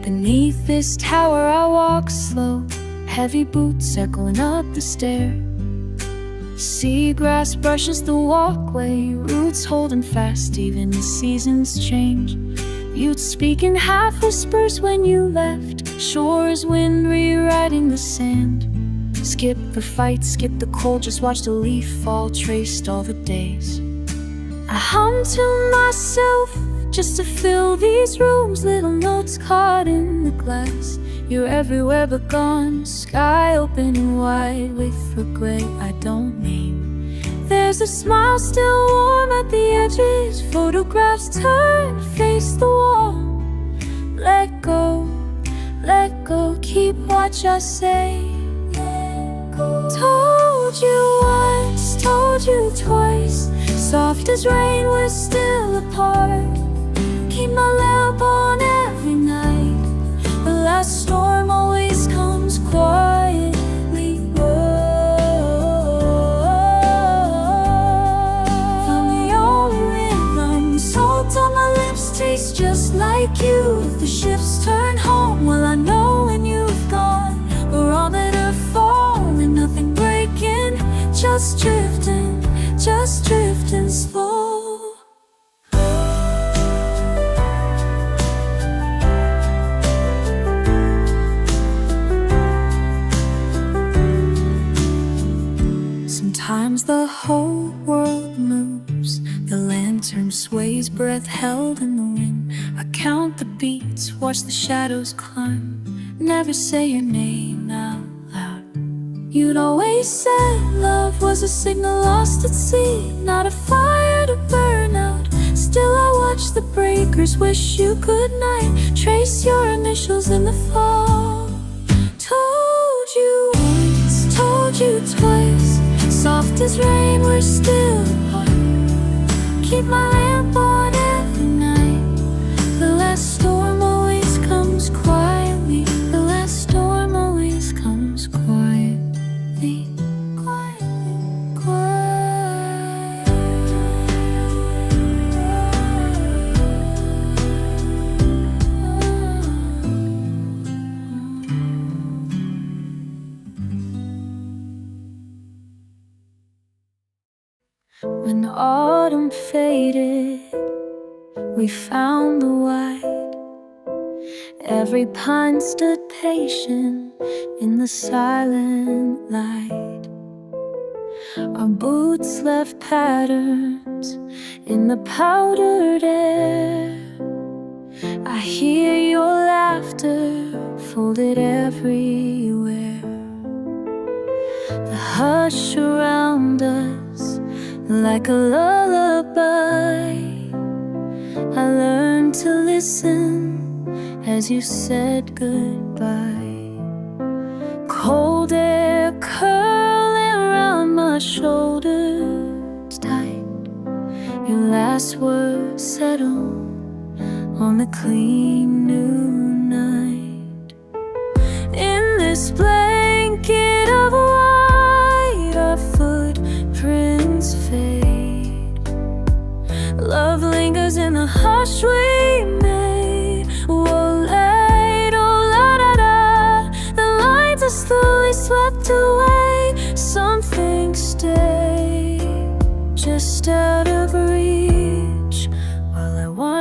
Beneath this tower I walk slow, heavy boots echoing up the stair. Seagrass brushes the walkway, roots holding fast even as seasons change. You'd speak in half whispers when you left, shores wind rewriting the sand. Skip the fight, skip the cold, just watch the leaf fall, traced all the days. I hum to myself just to fill these rooms, little notes caught in the glass. You're everywhere but gone, sky opening wide, wait for gray I don't name. There's a smile still warm at the edges, photographs turn, face the wall. Let go, keep watch I say. Told you once, told you twice, soft as rain, we're still apart. Keep my lamp on every night, the last storm always comes quietly. From the old rhythm, salt on my lips tastes just like you. If the ships turn home, well I know when you've gone, we're all better falling, nothing breaking, just drifting slow. Sometimes the whole world moves, the lantern sways, breath held in the wind. I count the beats, watch the shadows climb, never say your name out loud. You'd always said love was a signal lost at sea, not a fire to burn out. Still I watch the breakers, wish you good night, trace your initials in the fall. Told you once, told you twice, soft as rain, we're still apart. Keep my lamp on every night, the last storm always comes quietly, the last storm always comes quietly, quietly, quietly. When autumn faded, we found the white. Every pine stood patient in the silent light. Our boots left patterns in the powdered air. I hear your laughter folded everywhere. The hush around us like a lullaby. I learned to listen as you said goodbye. Cold air curling around my shoulders tight. Your last words settle on the clean new night. In this blanket of white, our footprints fade. Love lingers in the hush we made. Whoa, late, oh la da da. The lines are slowly swept away. Some things stay just out of reach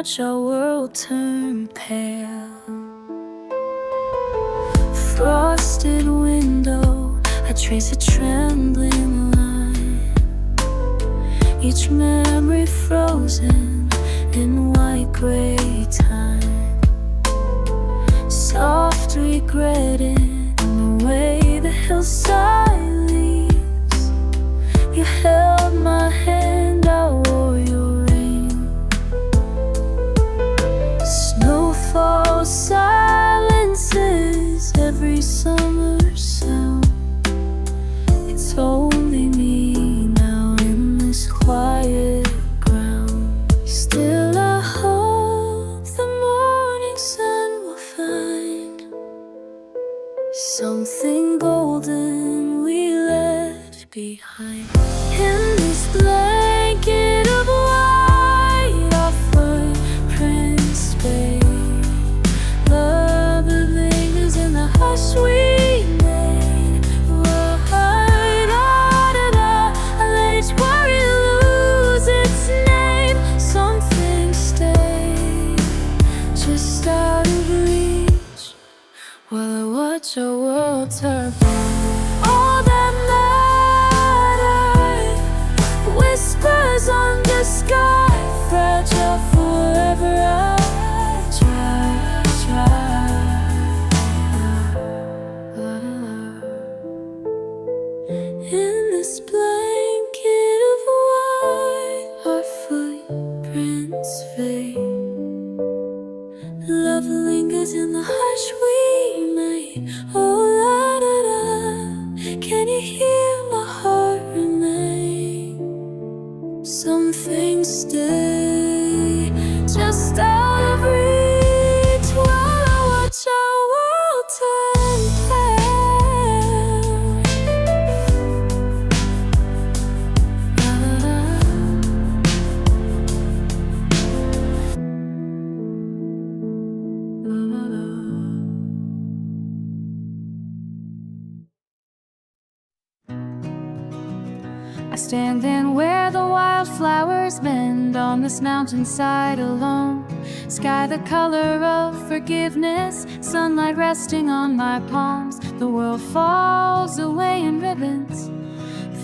watch our world turn pale. Frosted window, I trace a trembling line, each memory frozen in white gray time, soft regretting the way the hillside leaves. You held my hand, I wore your ring. Snowfall silences every summer sound. It's only me now in this quiet ground. Still I hope the morning sun will find something golden we left behind. In this blanket of white, our footprints fade. Love that lingers in the hush we made. Whoa, da-da-da, I let each worry lose its name. Something stayed just out of reach while I watch our world turn. All that mattered, whispers on the sky, fragile forever. I try. In this blanket of white, our footprints fade. Love lingers in the hush we made. Oh, la da da, can you hear my heart remain? Some things stay just out of reach while I watch our world turn pale. La la la, la la la. I stand in where the wildflowers bend on this mountainside alone. Sky the color of forgiveness, sunlight resting on my palms. The world falls away in ribbons,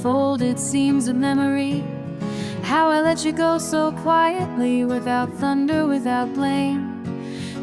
folded seams of memory. How I let you go so quietly, without thunder, without blame.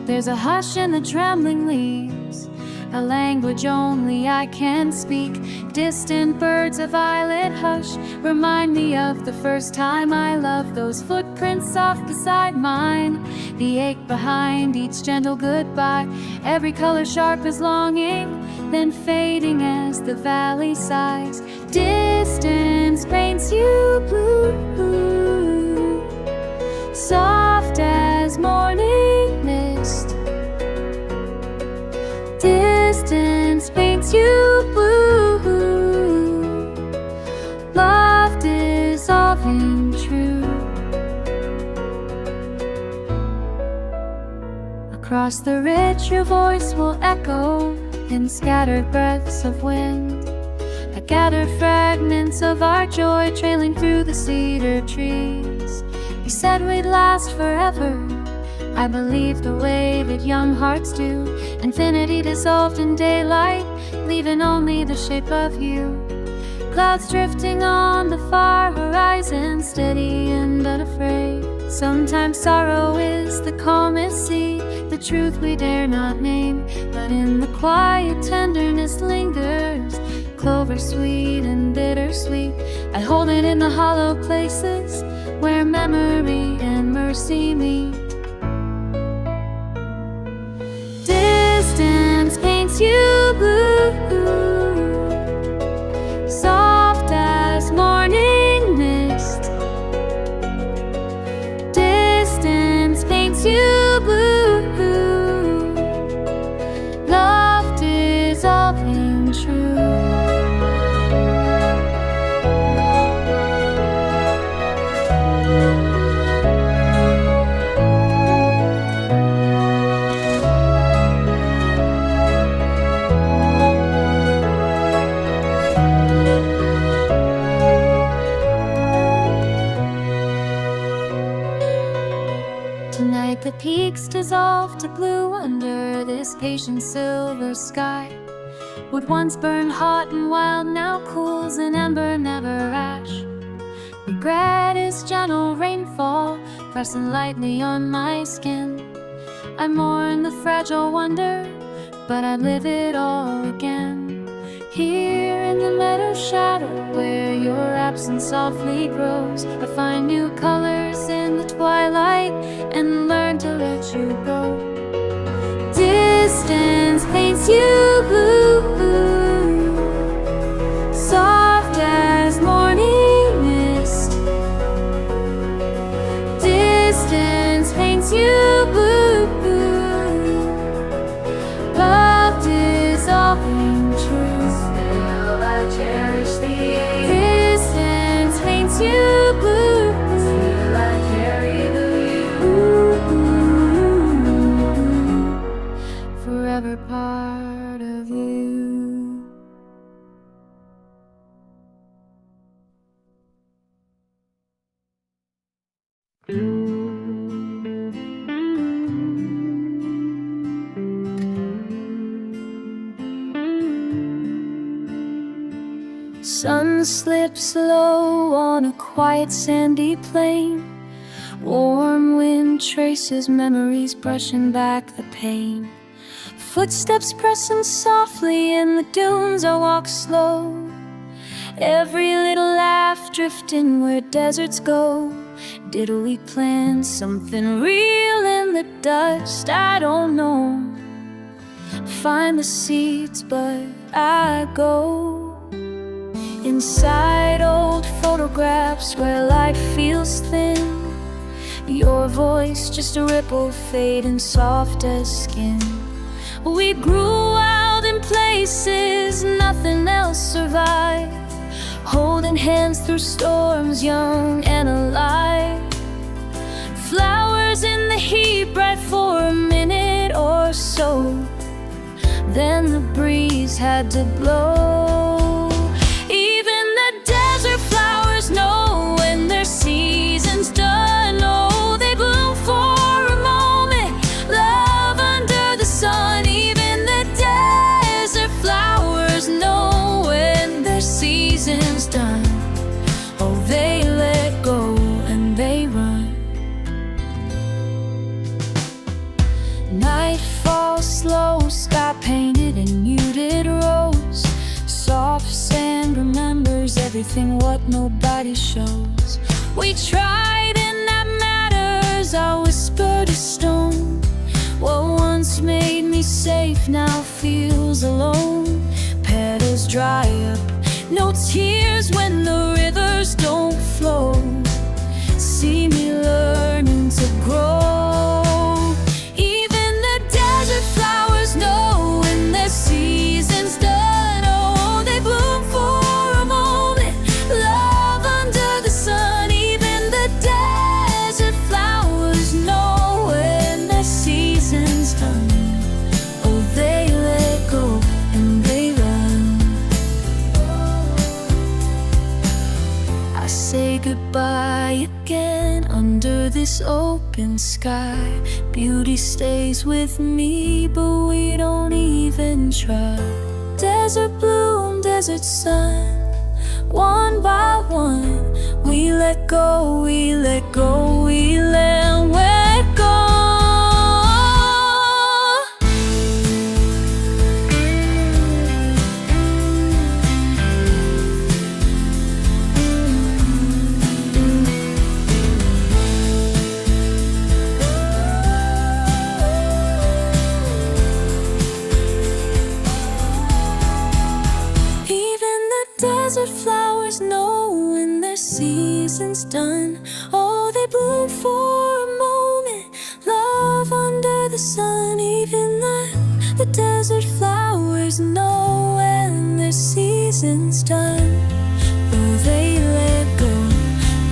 There's a hush in the trembling leaves, a language only I can speak. Distant birds, a violet hush, remind me of the first time I loved. Those footprints soft beside mine, the ache behind each gentle goodbye. Every color sharp as longing, then fading as the valley sighs. Distance paints you blue, soft as morning mist. Distance paints you blue, love dissolving true. Across the ridge your voice will echo in scattered breaths of wind. I gather fragments of our joy trailing through the cedar trees. You said we'd last forever, I believe the way that young hearts do. Infinity dissolved in daylight, leaving only the shape of you. Clouds drifting on the far horizon, steady and unafraid. Sometimes sorrow is the calmest sea, the truth we dare not name. But in the quiet tenderness lingers, clover sweet and bittersweet. I hold it in the hollow places where memory and mercy meet. Distance paints you blue, soft as morning mist. Distance paints you blue, love dissolving true. Tonight the peaks dissolve to blue under this patient silver sky. What once burned hot and wild now cools an ember, never ash. Regret is gentle rainfall pressing lightly on my skin. I mourn the fragile wonder, but I'd live it all again. Here in the meadow shadow where your absence softly grows, I find new colors in the twilight and learn to let you go. Distance paints you blue, soft as morning mist. Distance paints you blue, love dissolving truth. Still I cherish the distance paints you blue. Still I carry the view, forever part of you. Sun slips low on a quiet sandy plain. Warm wind traces memories brushing back the pain. Footsteps pressing softly in the dunes, I walk slow. Every little laugh drifting where deserts go. Did we plant something real in the dust? I don't know. Find the seeds, but I go. Inside old photographs where life feels thin. Your voice just a ripple fading soft as skin. We grew wild in places nothing else survived, holding hands through storms, young and alive. Flowers in the heat, bright for a minute or so. Then the breeze had to blow. Even the desert flowers know when their season's done. Oh, they bloom for a moment, love under the sun. Even the desert flowers know when their season's done. Oh, they let go and they run. Night falls slow, sky painted in muted rose. Soft sand remembers everything what nobody shows. We tried and that matters, I whisper to stone. What once made me safe now feels alone. Petals dry up, no tears when the rivers don't flow. See me learning to grow. Even the desert flowers know when their season's done. Oh, they bloom for a moment, love under the sun. Even the desert flowers know when their season's done. Oh, they let go and they run. I say goodbye again under this open sky. Beauty stays with me, but we don't even try. Desert bloom, desert sun, one by one. We let go, we let go, we let go. Desert flowers know when their season's done. Oh, they bloom for a moment, love under the sun. Even the desert flowers know when their season's done. Oh, they let go,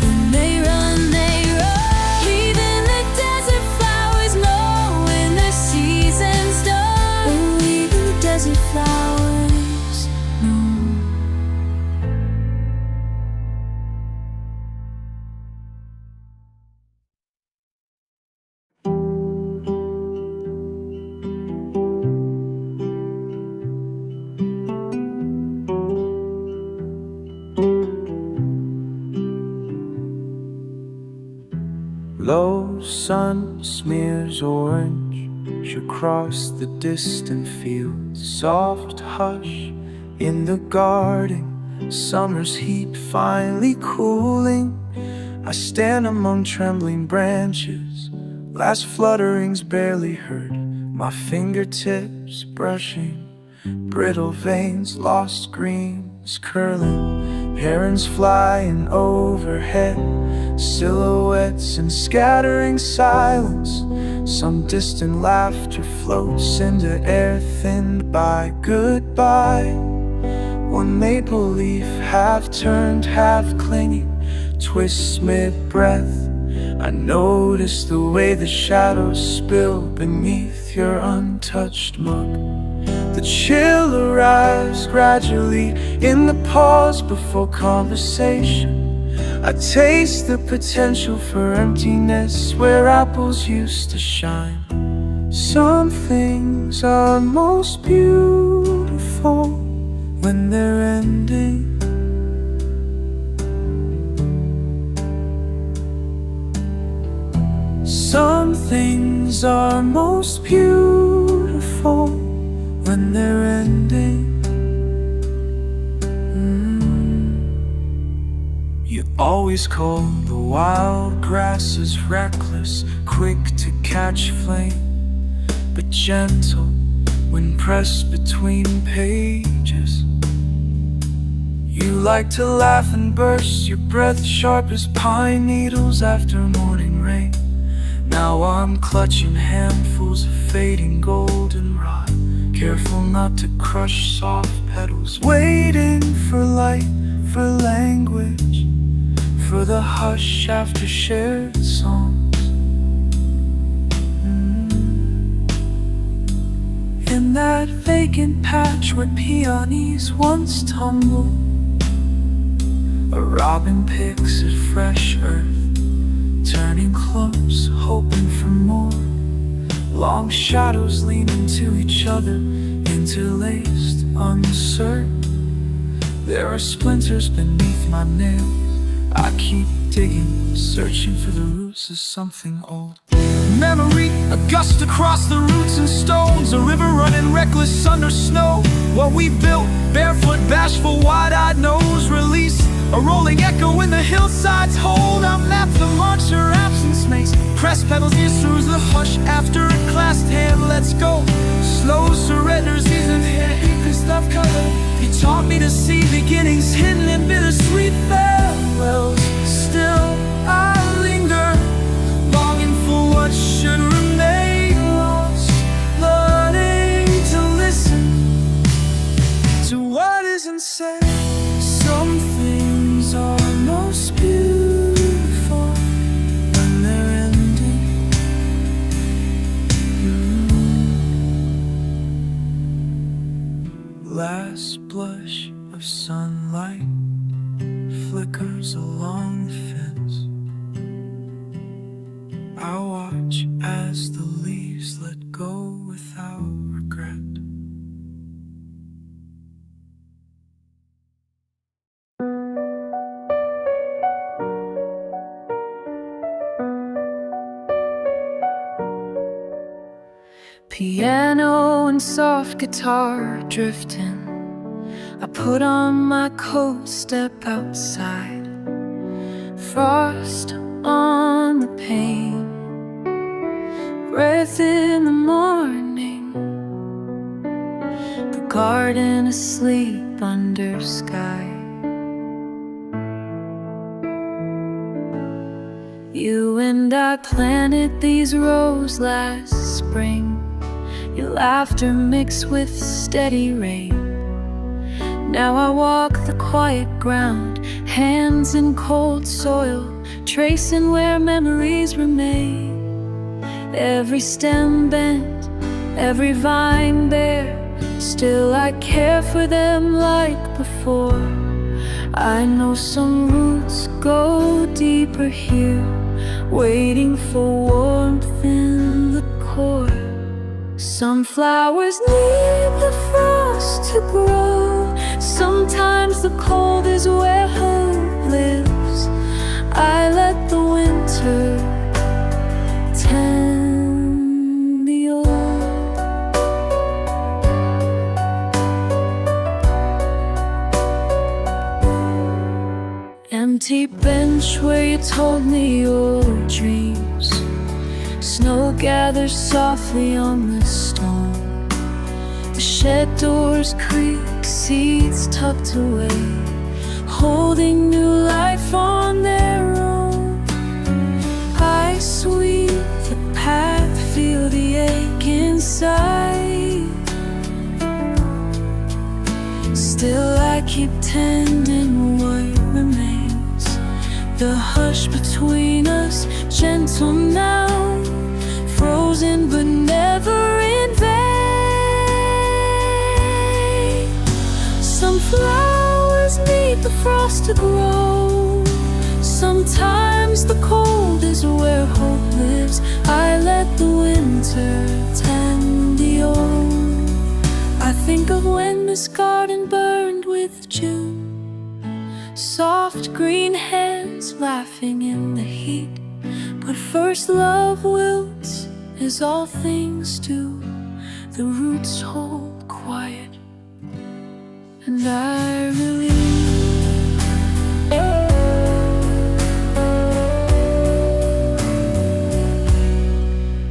when they run, they run. Even the desert flowers know when their season's done. Oh, even desert flowers. sun smears orange across the distant fields. Soft hush in the garden, summer's heat finally cooling. I stand among trembling branches, last flutterings barely heard. My fingertips brushing brittle veins, lost greens curling. Herons flying overhead, silhouettes in scattering silence. Some distant laughter floats into air thinned by goodbye. One maple leaf half turned, half clinging, twists mid-breath. I notice the way the shadows spill beneath your untouched mug. The chill arrives gradually in the pause before conversation. I taste the potential for emptiness where apples used to shine. Some things are most beautiful when they're ending. Some things are most beautiful when they're ending. You always call the wild grasses reckless, quick to catch flame, but gentle when pressed between pages. You like to laugh and burst, your breath sharp as pine needles after morning rain. Now I'm clutching handfuls of fading goldenrod, careful not to crush soft petals, waiting for light, for language, for the hush after shared songs. In that vacant patch where peonies once tumbled, a robin picks at fresh earth, turning close, hoping for more. Long shadows lean into each other, interlaced, uncertain. There are splinters beneath my nails. I keep digging, searching for the roots of something old. Memory, a gust across the roots and stones, a river running reckless under snow. What we built, barefoot, bashful, wide-eyed nose, release a rolling echo in the hillsides hold. I'm mapped the march your absence makes, pressed petals ears through the hush after a clasped hand lets go. Slow surrenders isn't here, this love color. He taught me to see beginnings hidden in bittersweet farewells. Still I linger, longing for what should remain lost, learning to listen to what isn't said. Some things are most beautiful when they're ending. Last blush of sunlight flickers along the fence. I watch as the leaves let go without regret. Piano and soft guitar drifting. I put on my coat, step outside. Frost on the pane, breath in the morning. The garden asleep under sky. You and I planted these roses last spring. Your laughter mixed with steady rain. Now I walk the quiet ground, hands in cold soil, tracing where memories remain. Every stem bent, every vine bare, still I care for them like before. I know some roots go deeper here, waiting for warmth in the core. Some flowers need the frost to grow. Sometimes the cold is where hope lives. I let the winter empty bench where you told me your dreams. Snow gathers softly on the stone. The shed doors creak, seeds tucked away, holding new life on their own. I sweep the path, feel the ache inside. Still I keep tending what remains. The hush between us, gentle now, frozen but never in vain. Some flowers need the frost to grow. Sometimes the cold is where hope lives. I let the winter tend the old. I think of when this garden burned with June. Soft green hands laughing in the heat. But first love wilts, as all things do. The roots hold quiet, and I release.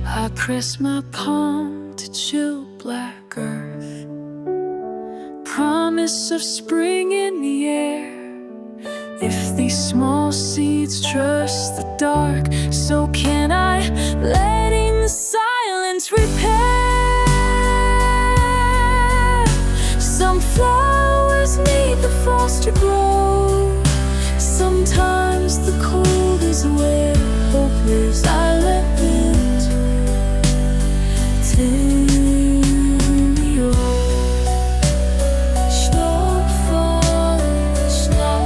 I press my palm to chill black earth. Promise of spring in the air. If these small seeds trust the dark, so can I, letting the silence repair. Some flowers need the frost to grow. Sometimes the cold is where hope lives. I let winter tend the old. Snow falling, snow.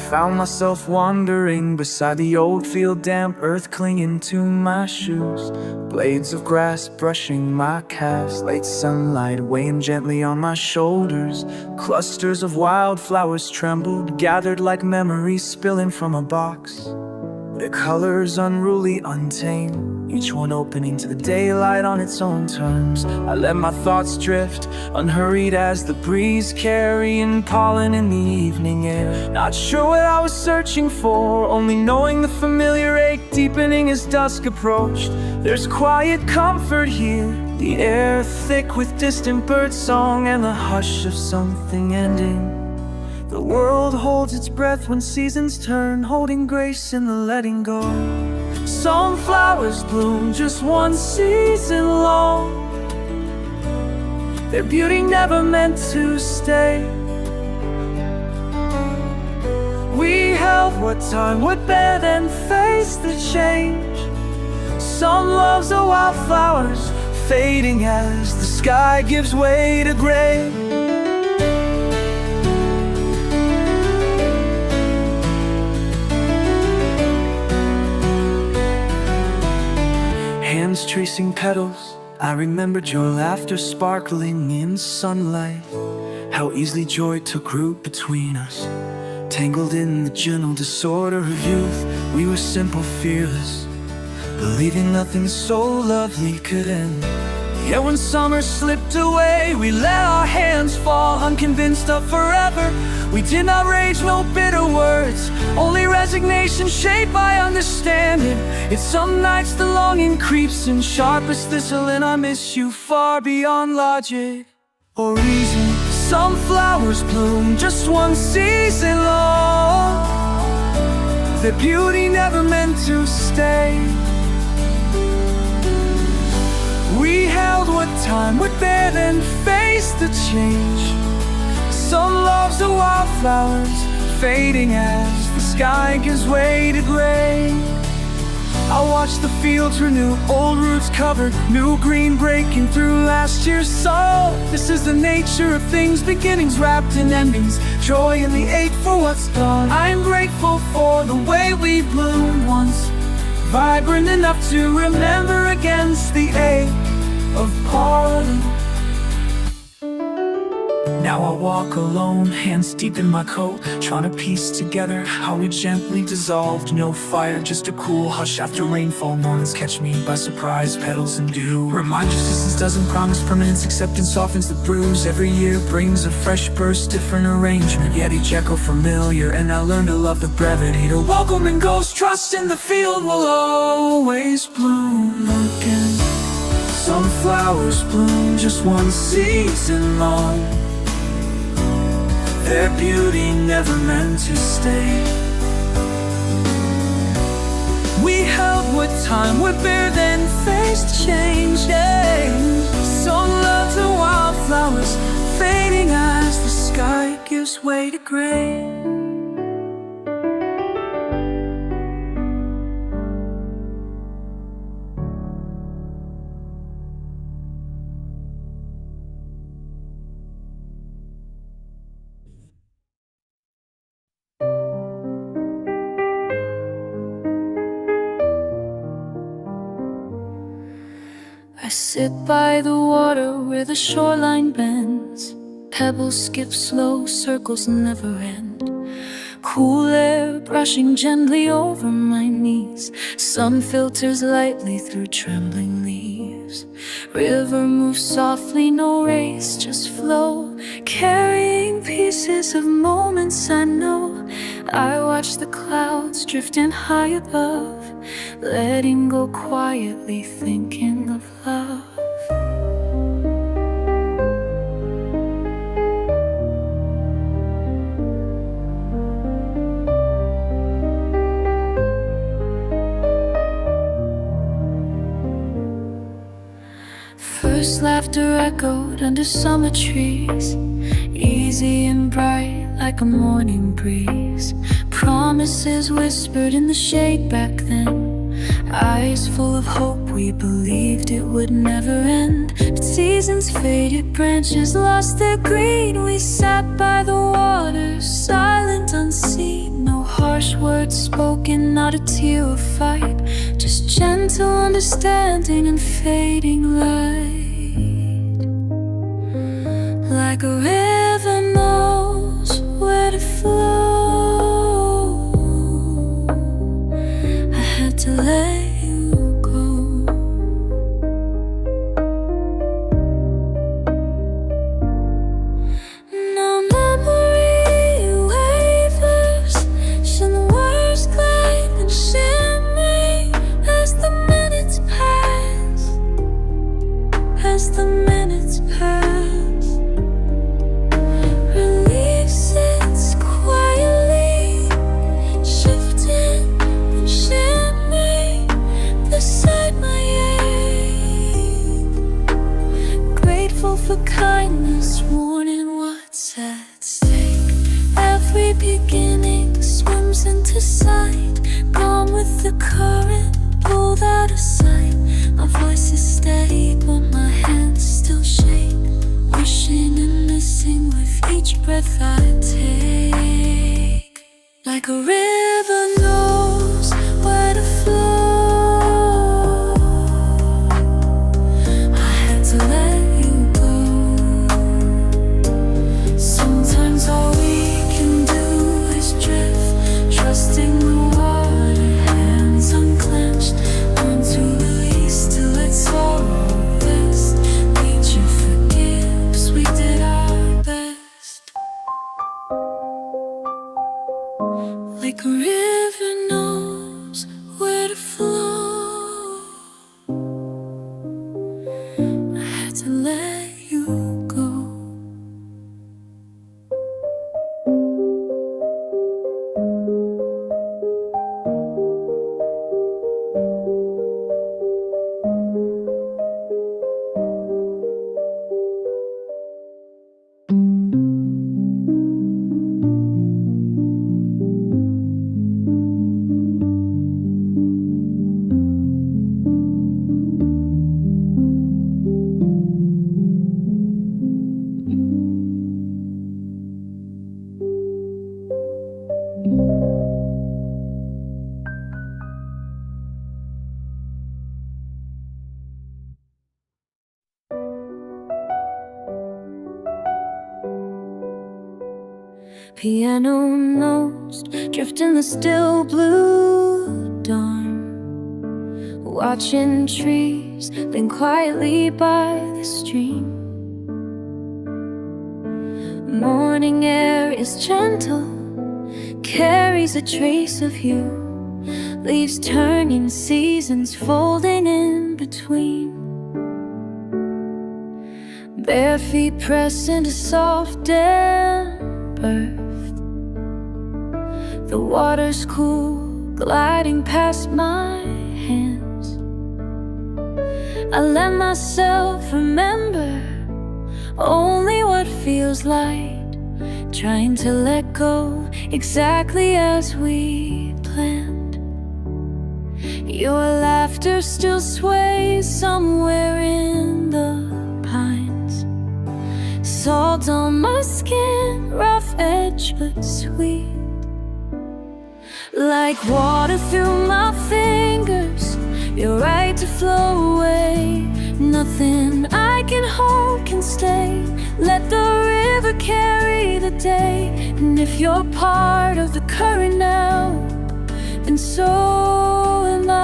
Found myself wandering beside the old field, damp earth clinging to my shoes. Blades of grass brushing my calves, late sunlight weighing gently on my shoulders. Clusters of wildflowers trembled, gathered like memories spilling from a box. Their colors unruly, untamed, each one opening to the daylight on its own terms. I let my thoughts drift, unhurried as the breeze carrying pollen in the evening air. Not sure what I was searching for, only knowing the familiar ache deepening as dusk approached. There's quiet comfort here, the air thick with distant birdsong and the hush of something ending. The world holds its breath when seasons turn, holding grace in the letting go. Some flowers bloom just one season long. Their beauty never meant to stay. We held what time would bear, then faced the change. Some loves are wildflowers, fading as the sky gives way to gray. Hands tracing petals, I remembered your laughter sparkling in sunlight. How easily joy took root between us, tangled in the gentle disorder of youth. We were simple, fearless, believing nothing so lovely could end. Yet when summer slipped away, we let our hands fall, unconvinced of forever. We did not rage, no bitter words, only resignation shaped by understanding. It's some nights the longing creeps in sharpest thistle, and I miss you far beyond logic or reason. Some flowers bloom just one season long. Their beauty never meant to stay. We held what time would bear, then faced the change. Some loves are wildflowers, fading as the sky gives way to gray. I'll watch the fields renew, old roots covered, new green breaking through last year's soul. This is the nature of things, beginnings wrapped in endings, joy in the ache for what's gone. I'm grateful for the way we bloomed once, vibrant enough to remember against the ache of parting. Now I walk alone, hands deep in my coat, trying to piece together how we gently dissolved. No fire, just a cool hush after rainfall. Mornings catch me by surprise, petals and dew. Remind you, distance doesn't promise permanence, acceptance softens the bruise. Every year brings a fresh burst, different arrangement, yet each echo familiar. And I learn to love the brevity, to welcome and ghost, trust in the field will always bloom again. Some flowers bloom just one season long, their beauty never meant to stay. We held what time would bear, then faced change. So love the wildflowers, fading as the sky gives way to gray. I sit by the water where the shoreline bends. Pebbles skip slow, circles never end. Cool air brushing gently over my knees. Sun filters lightly through trembling leaves. River moves softly, no race, just flow, carrying pieces of moments I know. I watch the clouds drifting high above, letting go quietly, thinking of love. First laughter echoed under summer trees, easy and bright like a morning breeze. Promises whispered in the shade back then, eyes full of hope, we believed it would never end. But seasons faded, branches lost their green. We sat by the water, silent, unseen. No harsh words spoken, not a tear of fight, just gentle understanding and fading light. Like a river knows where to flow, I had to let you go. Now memory wavers, and the words glide and shimmer as the minutes pass, as the minutes pass. For kindness, warning what's at stake. Every beginning swims into sight, gone with the current, pulled out of sight. My voice is steady, but my hands still shake, wishing and missing with each breath I take. Like a river knows where to flow, I had to let all we can do is drift, trusting the water, hands unclenched, on to release to let sorrow rest. Nature forgives, we did our best. Like a river knows where to flow, I had to let you go. Piano notes drift in the still blue dawn, watching trees lean quietly by the stream. Morning air is gentle, carries a trace of you, leaves turning, seasons folding in between. Bare feet press into soft damp earth, the water's cool, gliding past my hands. I let myself remember only what feels light, trying to let go exactly as we planned. Your laughter still sways somewhere in the pines, salt on my skin, rough edge but sweet. Like water through my fingers, you're right to flow away. Nothing I can hold can stay. Let the river carry the day. And if you're part of the current now, then so am I,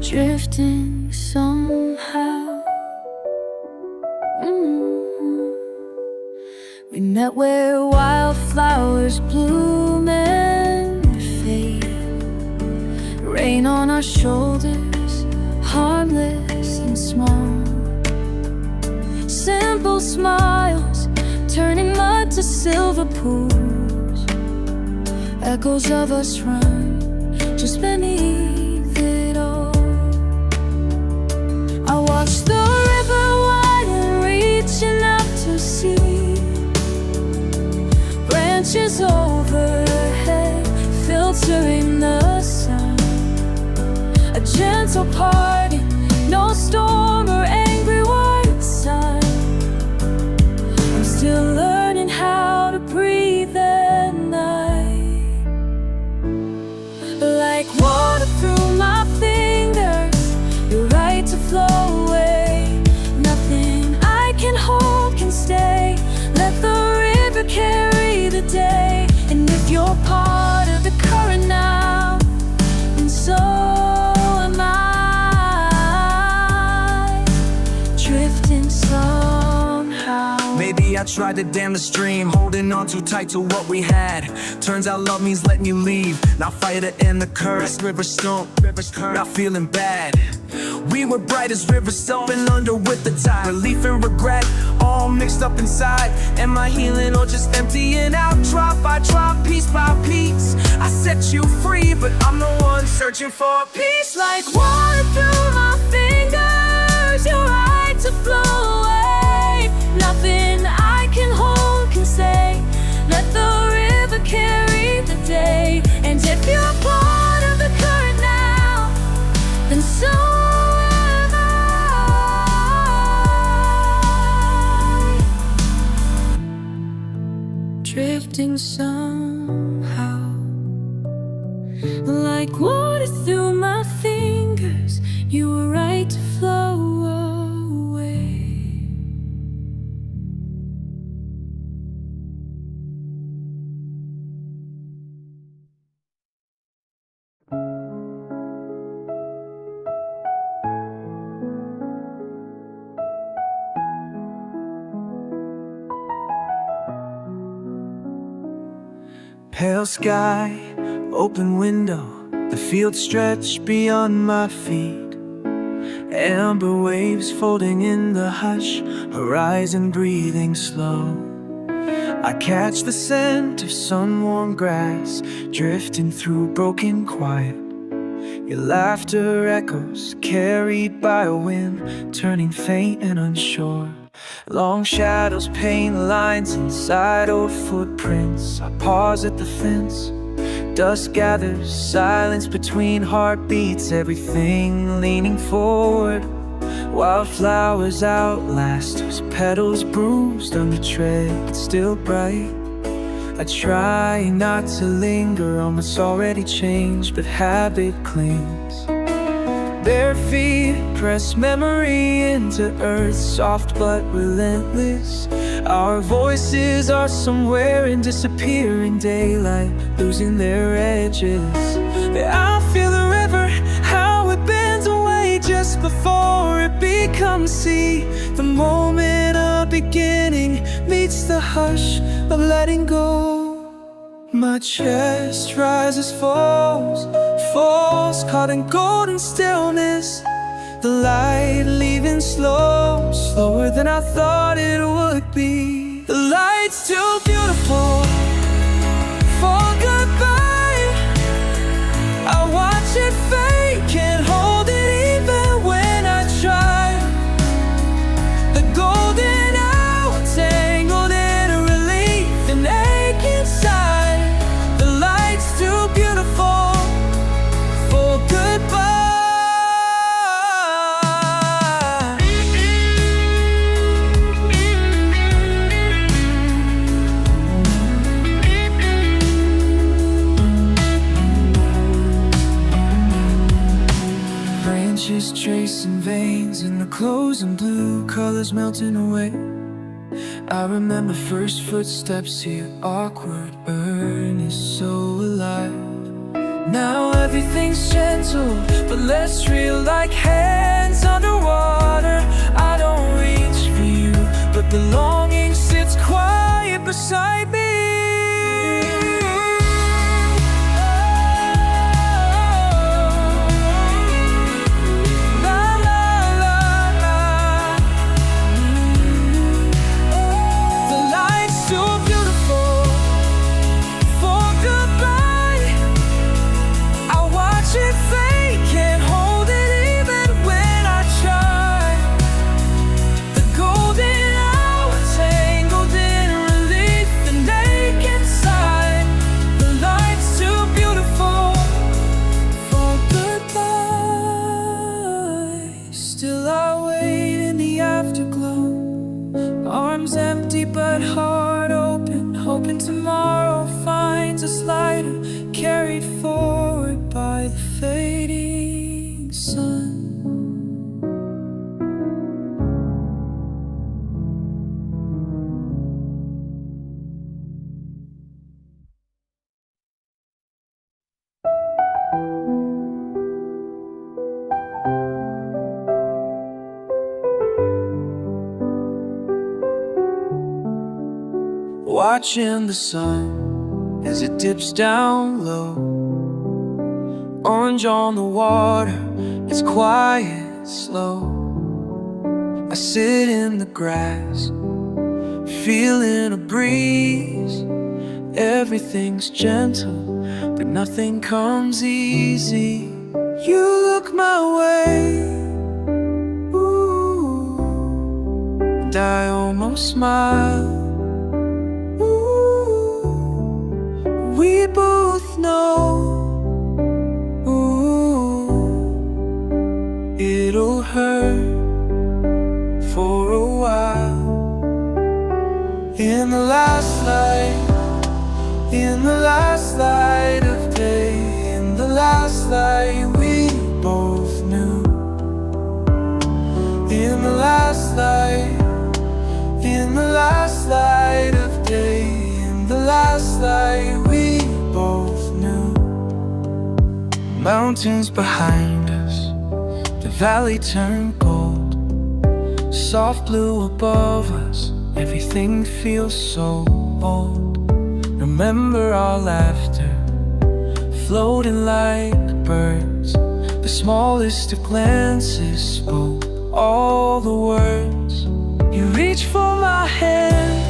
drifting somehow. We met where wildflowers bloom and fade, rain on our shoulders, harmless and small. Simple smiles, turning mud to silver pools. Echoes of us run just beneath it all. I watch the river widen, reaching out to sea. Branches overhead, filtering the sun. A gentle party, no storm or angry white sun. I'm still learning how to breathe at night. Like water through my fingers, you're right to flow away. Nothing I can hold can stay. Let the river carry the day. And if you're part of the current now, then so am I, drifting somehow. Maybe I tried to dam the stream, holding on too tight to what we had. Turns out love means letting you leave. Now fire to end the curse. River storm, not feeling bad. We were bright as rivers, stomping under with the tide. Relief and regret, all mixed up inside. Am I healing or just emptying out? Drop by drop, piece by piece, I set you free, but I'm the one searching for peace. Like water through my fingers, you're right to flow away. Nothing I can hold can stay. Let the river carry the day. And if you're part of the current now, then so am I, drifting somehow. Like water through my fingers, you were right to flow away. Pale sky, open window, the field stretched beyond my feet. Amber waves folding in the hush, horizon breathing slow. I catch the scent of sun-warm grass, drifting through broken quiet. Your laughter echoes, carried by a wind, turning faint and unsure. Long shadows paint lines inside old footprints. I pause at the fence. Dusk gathers, silence between heartbeats, everything leaning forward. Wildflowers outlast us, petals bruised under tread, but still bright. I try not to linger on what's already changed, but habit clings. Bare feet press memory into earth, soft but relentless. Our voices are somewhere in disappearing daylight, losing their edges. I feel the river, how it bends away just before it becomes sea. The moment of beginning meets the hush of letting go. My chest rises, falls, falls, caught in golden stillness. The light leaving slow, slower than I thought it would be. The light's too beautiful for goodbye. I watch it fade, can't hold it even when I try. The golden hour tangled in a relief and ache inside. The light's too beautiful for goodbye. Branches tracing veins in the closing blue, colors melting away. I remember first footsteps here, awkward, earnest, so alive. Now everything's gentle, but less real, like hands underwater. I don't reach for you, but the longing sits quiet beside me. Still I wait in the afterglow, arms empty but heart open, hoping tomorrow finds us lighter, carried forward by the fading sun. Watching the sun as it dips down low, orange on the water, it's quiet, slow. I sit in the grass, feeling a breeze. Everything's gentle, but nothing comes easy. You look my way, ooh, and I almost smile. We both know, ooh, it'll hurt for a while. In the last light, in the last light of day, in the last light we both knew. In the last light, in the last light of day, in the last light we both knew. Mountains behind us, the valley turned gold, soft blue above us, everything feels so old. Remember our laughter, floating like birds. The smallest of glances spoke all the words. You reach for my hand,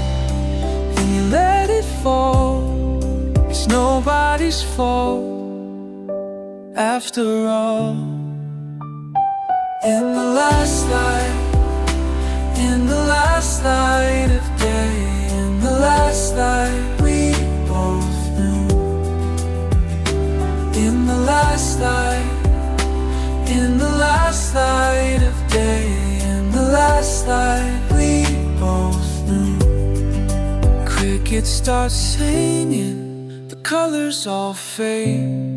then you let it fall. It's nobody's fault after all. In the last light, in the last light of day, in the last light we both knew. In the last light, in the last light of day, in the last light we both knew. Crickets start singing, the colors all fade.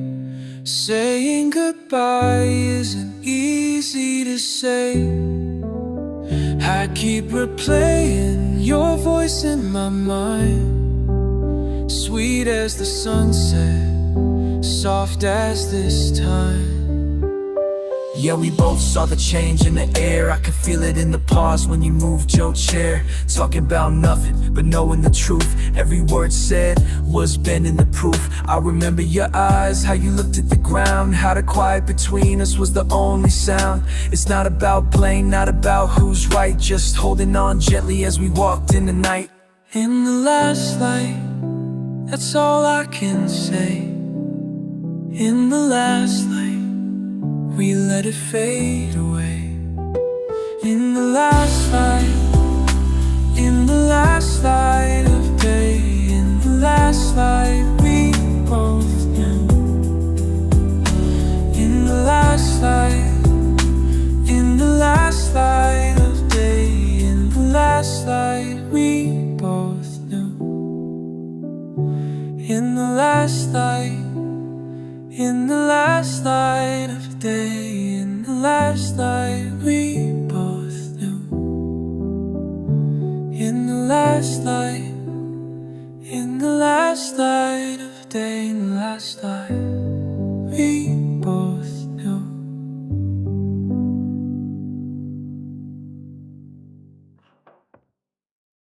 Saying goodbye isn't easy to say. I keep replaying your voice in my mind, sweet as the sunset, soft as this time. Yeah, we both saw the change in the air. I could feel it in the pause when you moved your chair. Talking about nothing, but knowing the truth. Every word said was bending the proof. I remember your eyes, how you looked at the ground, how the quiet between us was the only sound. It's not about blame, not about who's right, just holding on gently as we walked in the night. In the last light, that's all I can say. In the last light, we let it fade away. In the last light, in the last light of day, in the last light we both knew. In the last light, in the last light of day, in the last light we both knew. In the last light, in the last light of day, in the last light we both knew. In the last light, in the last light of day, in the last light we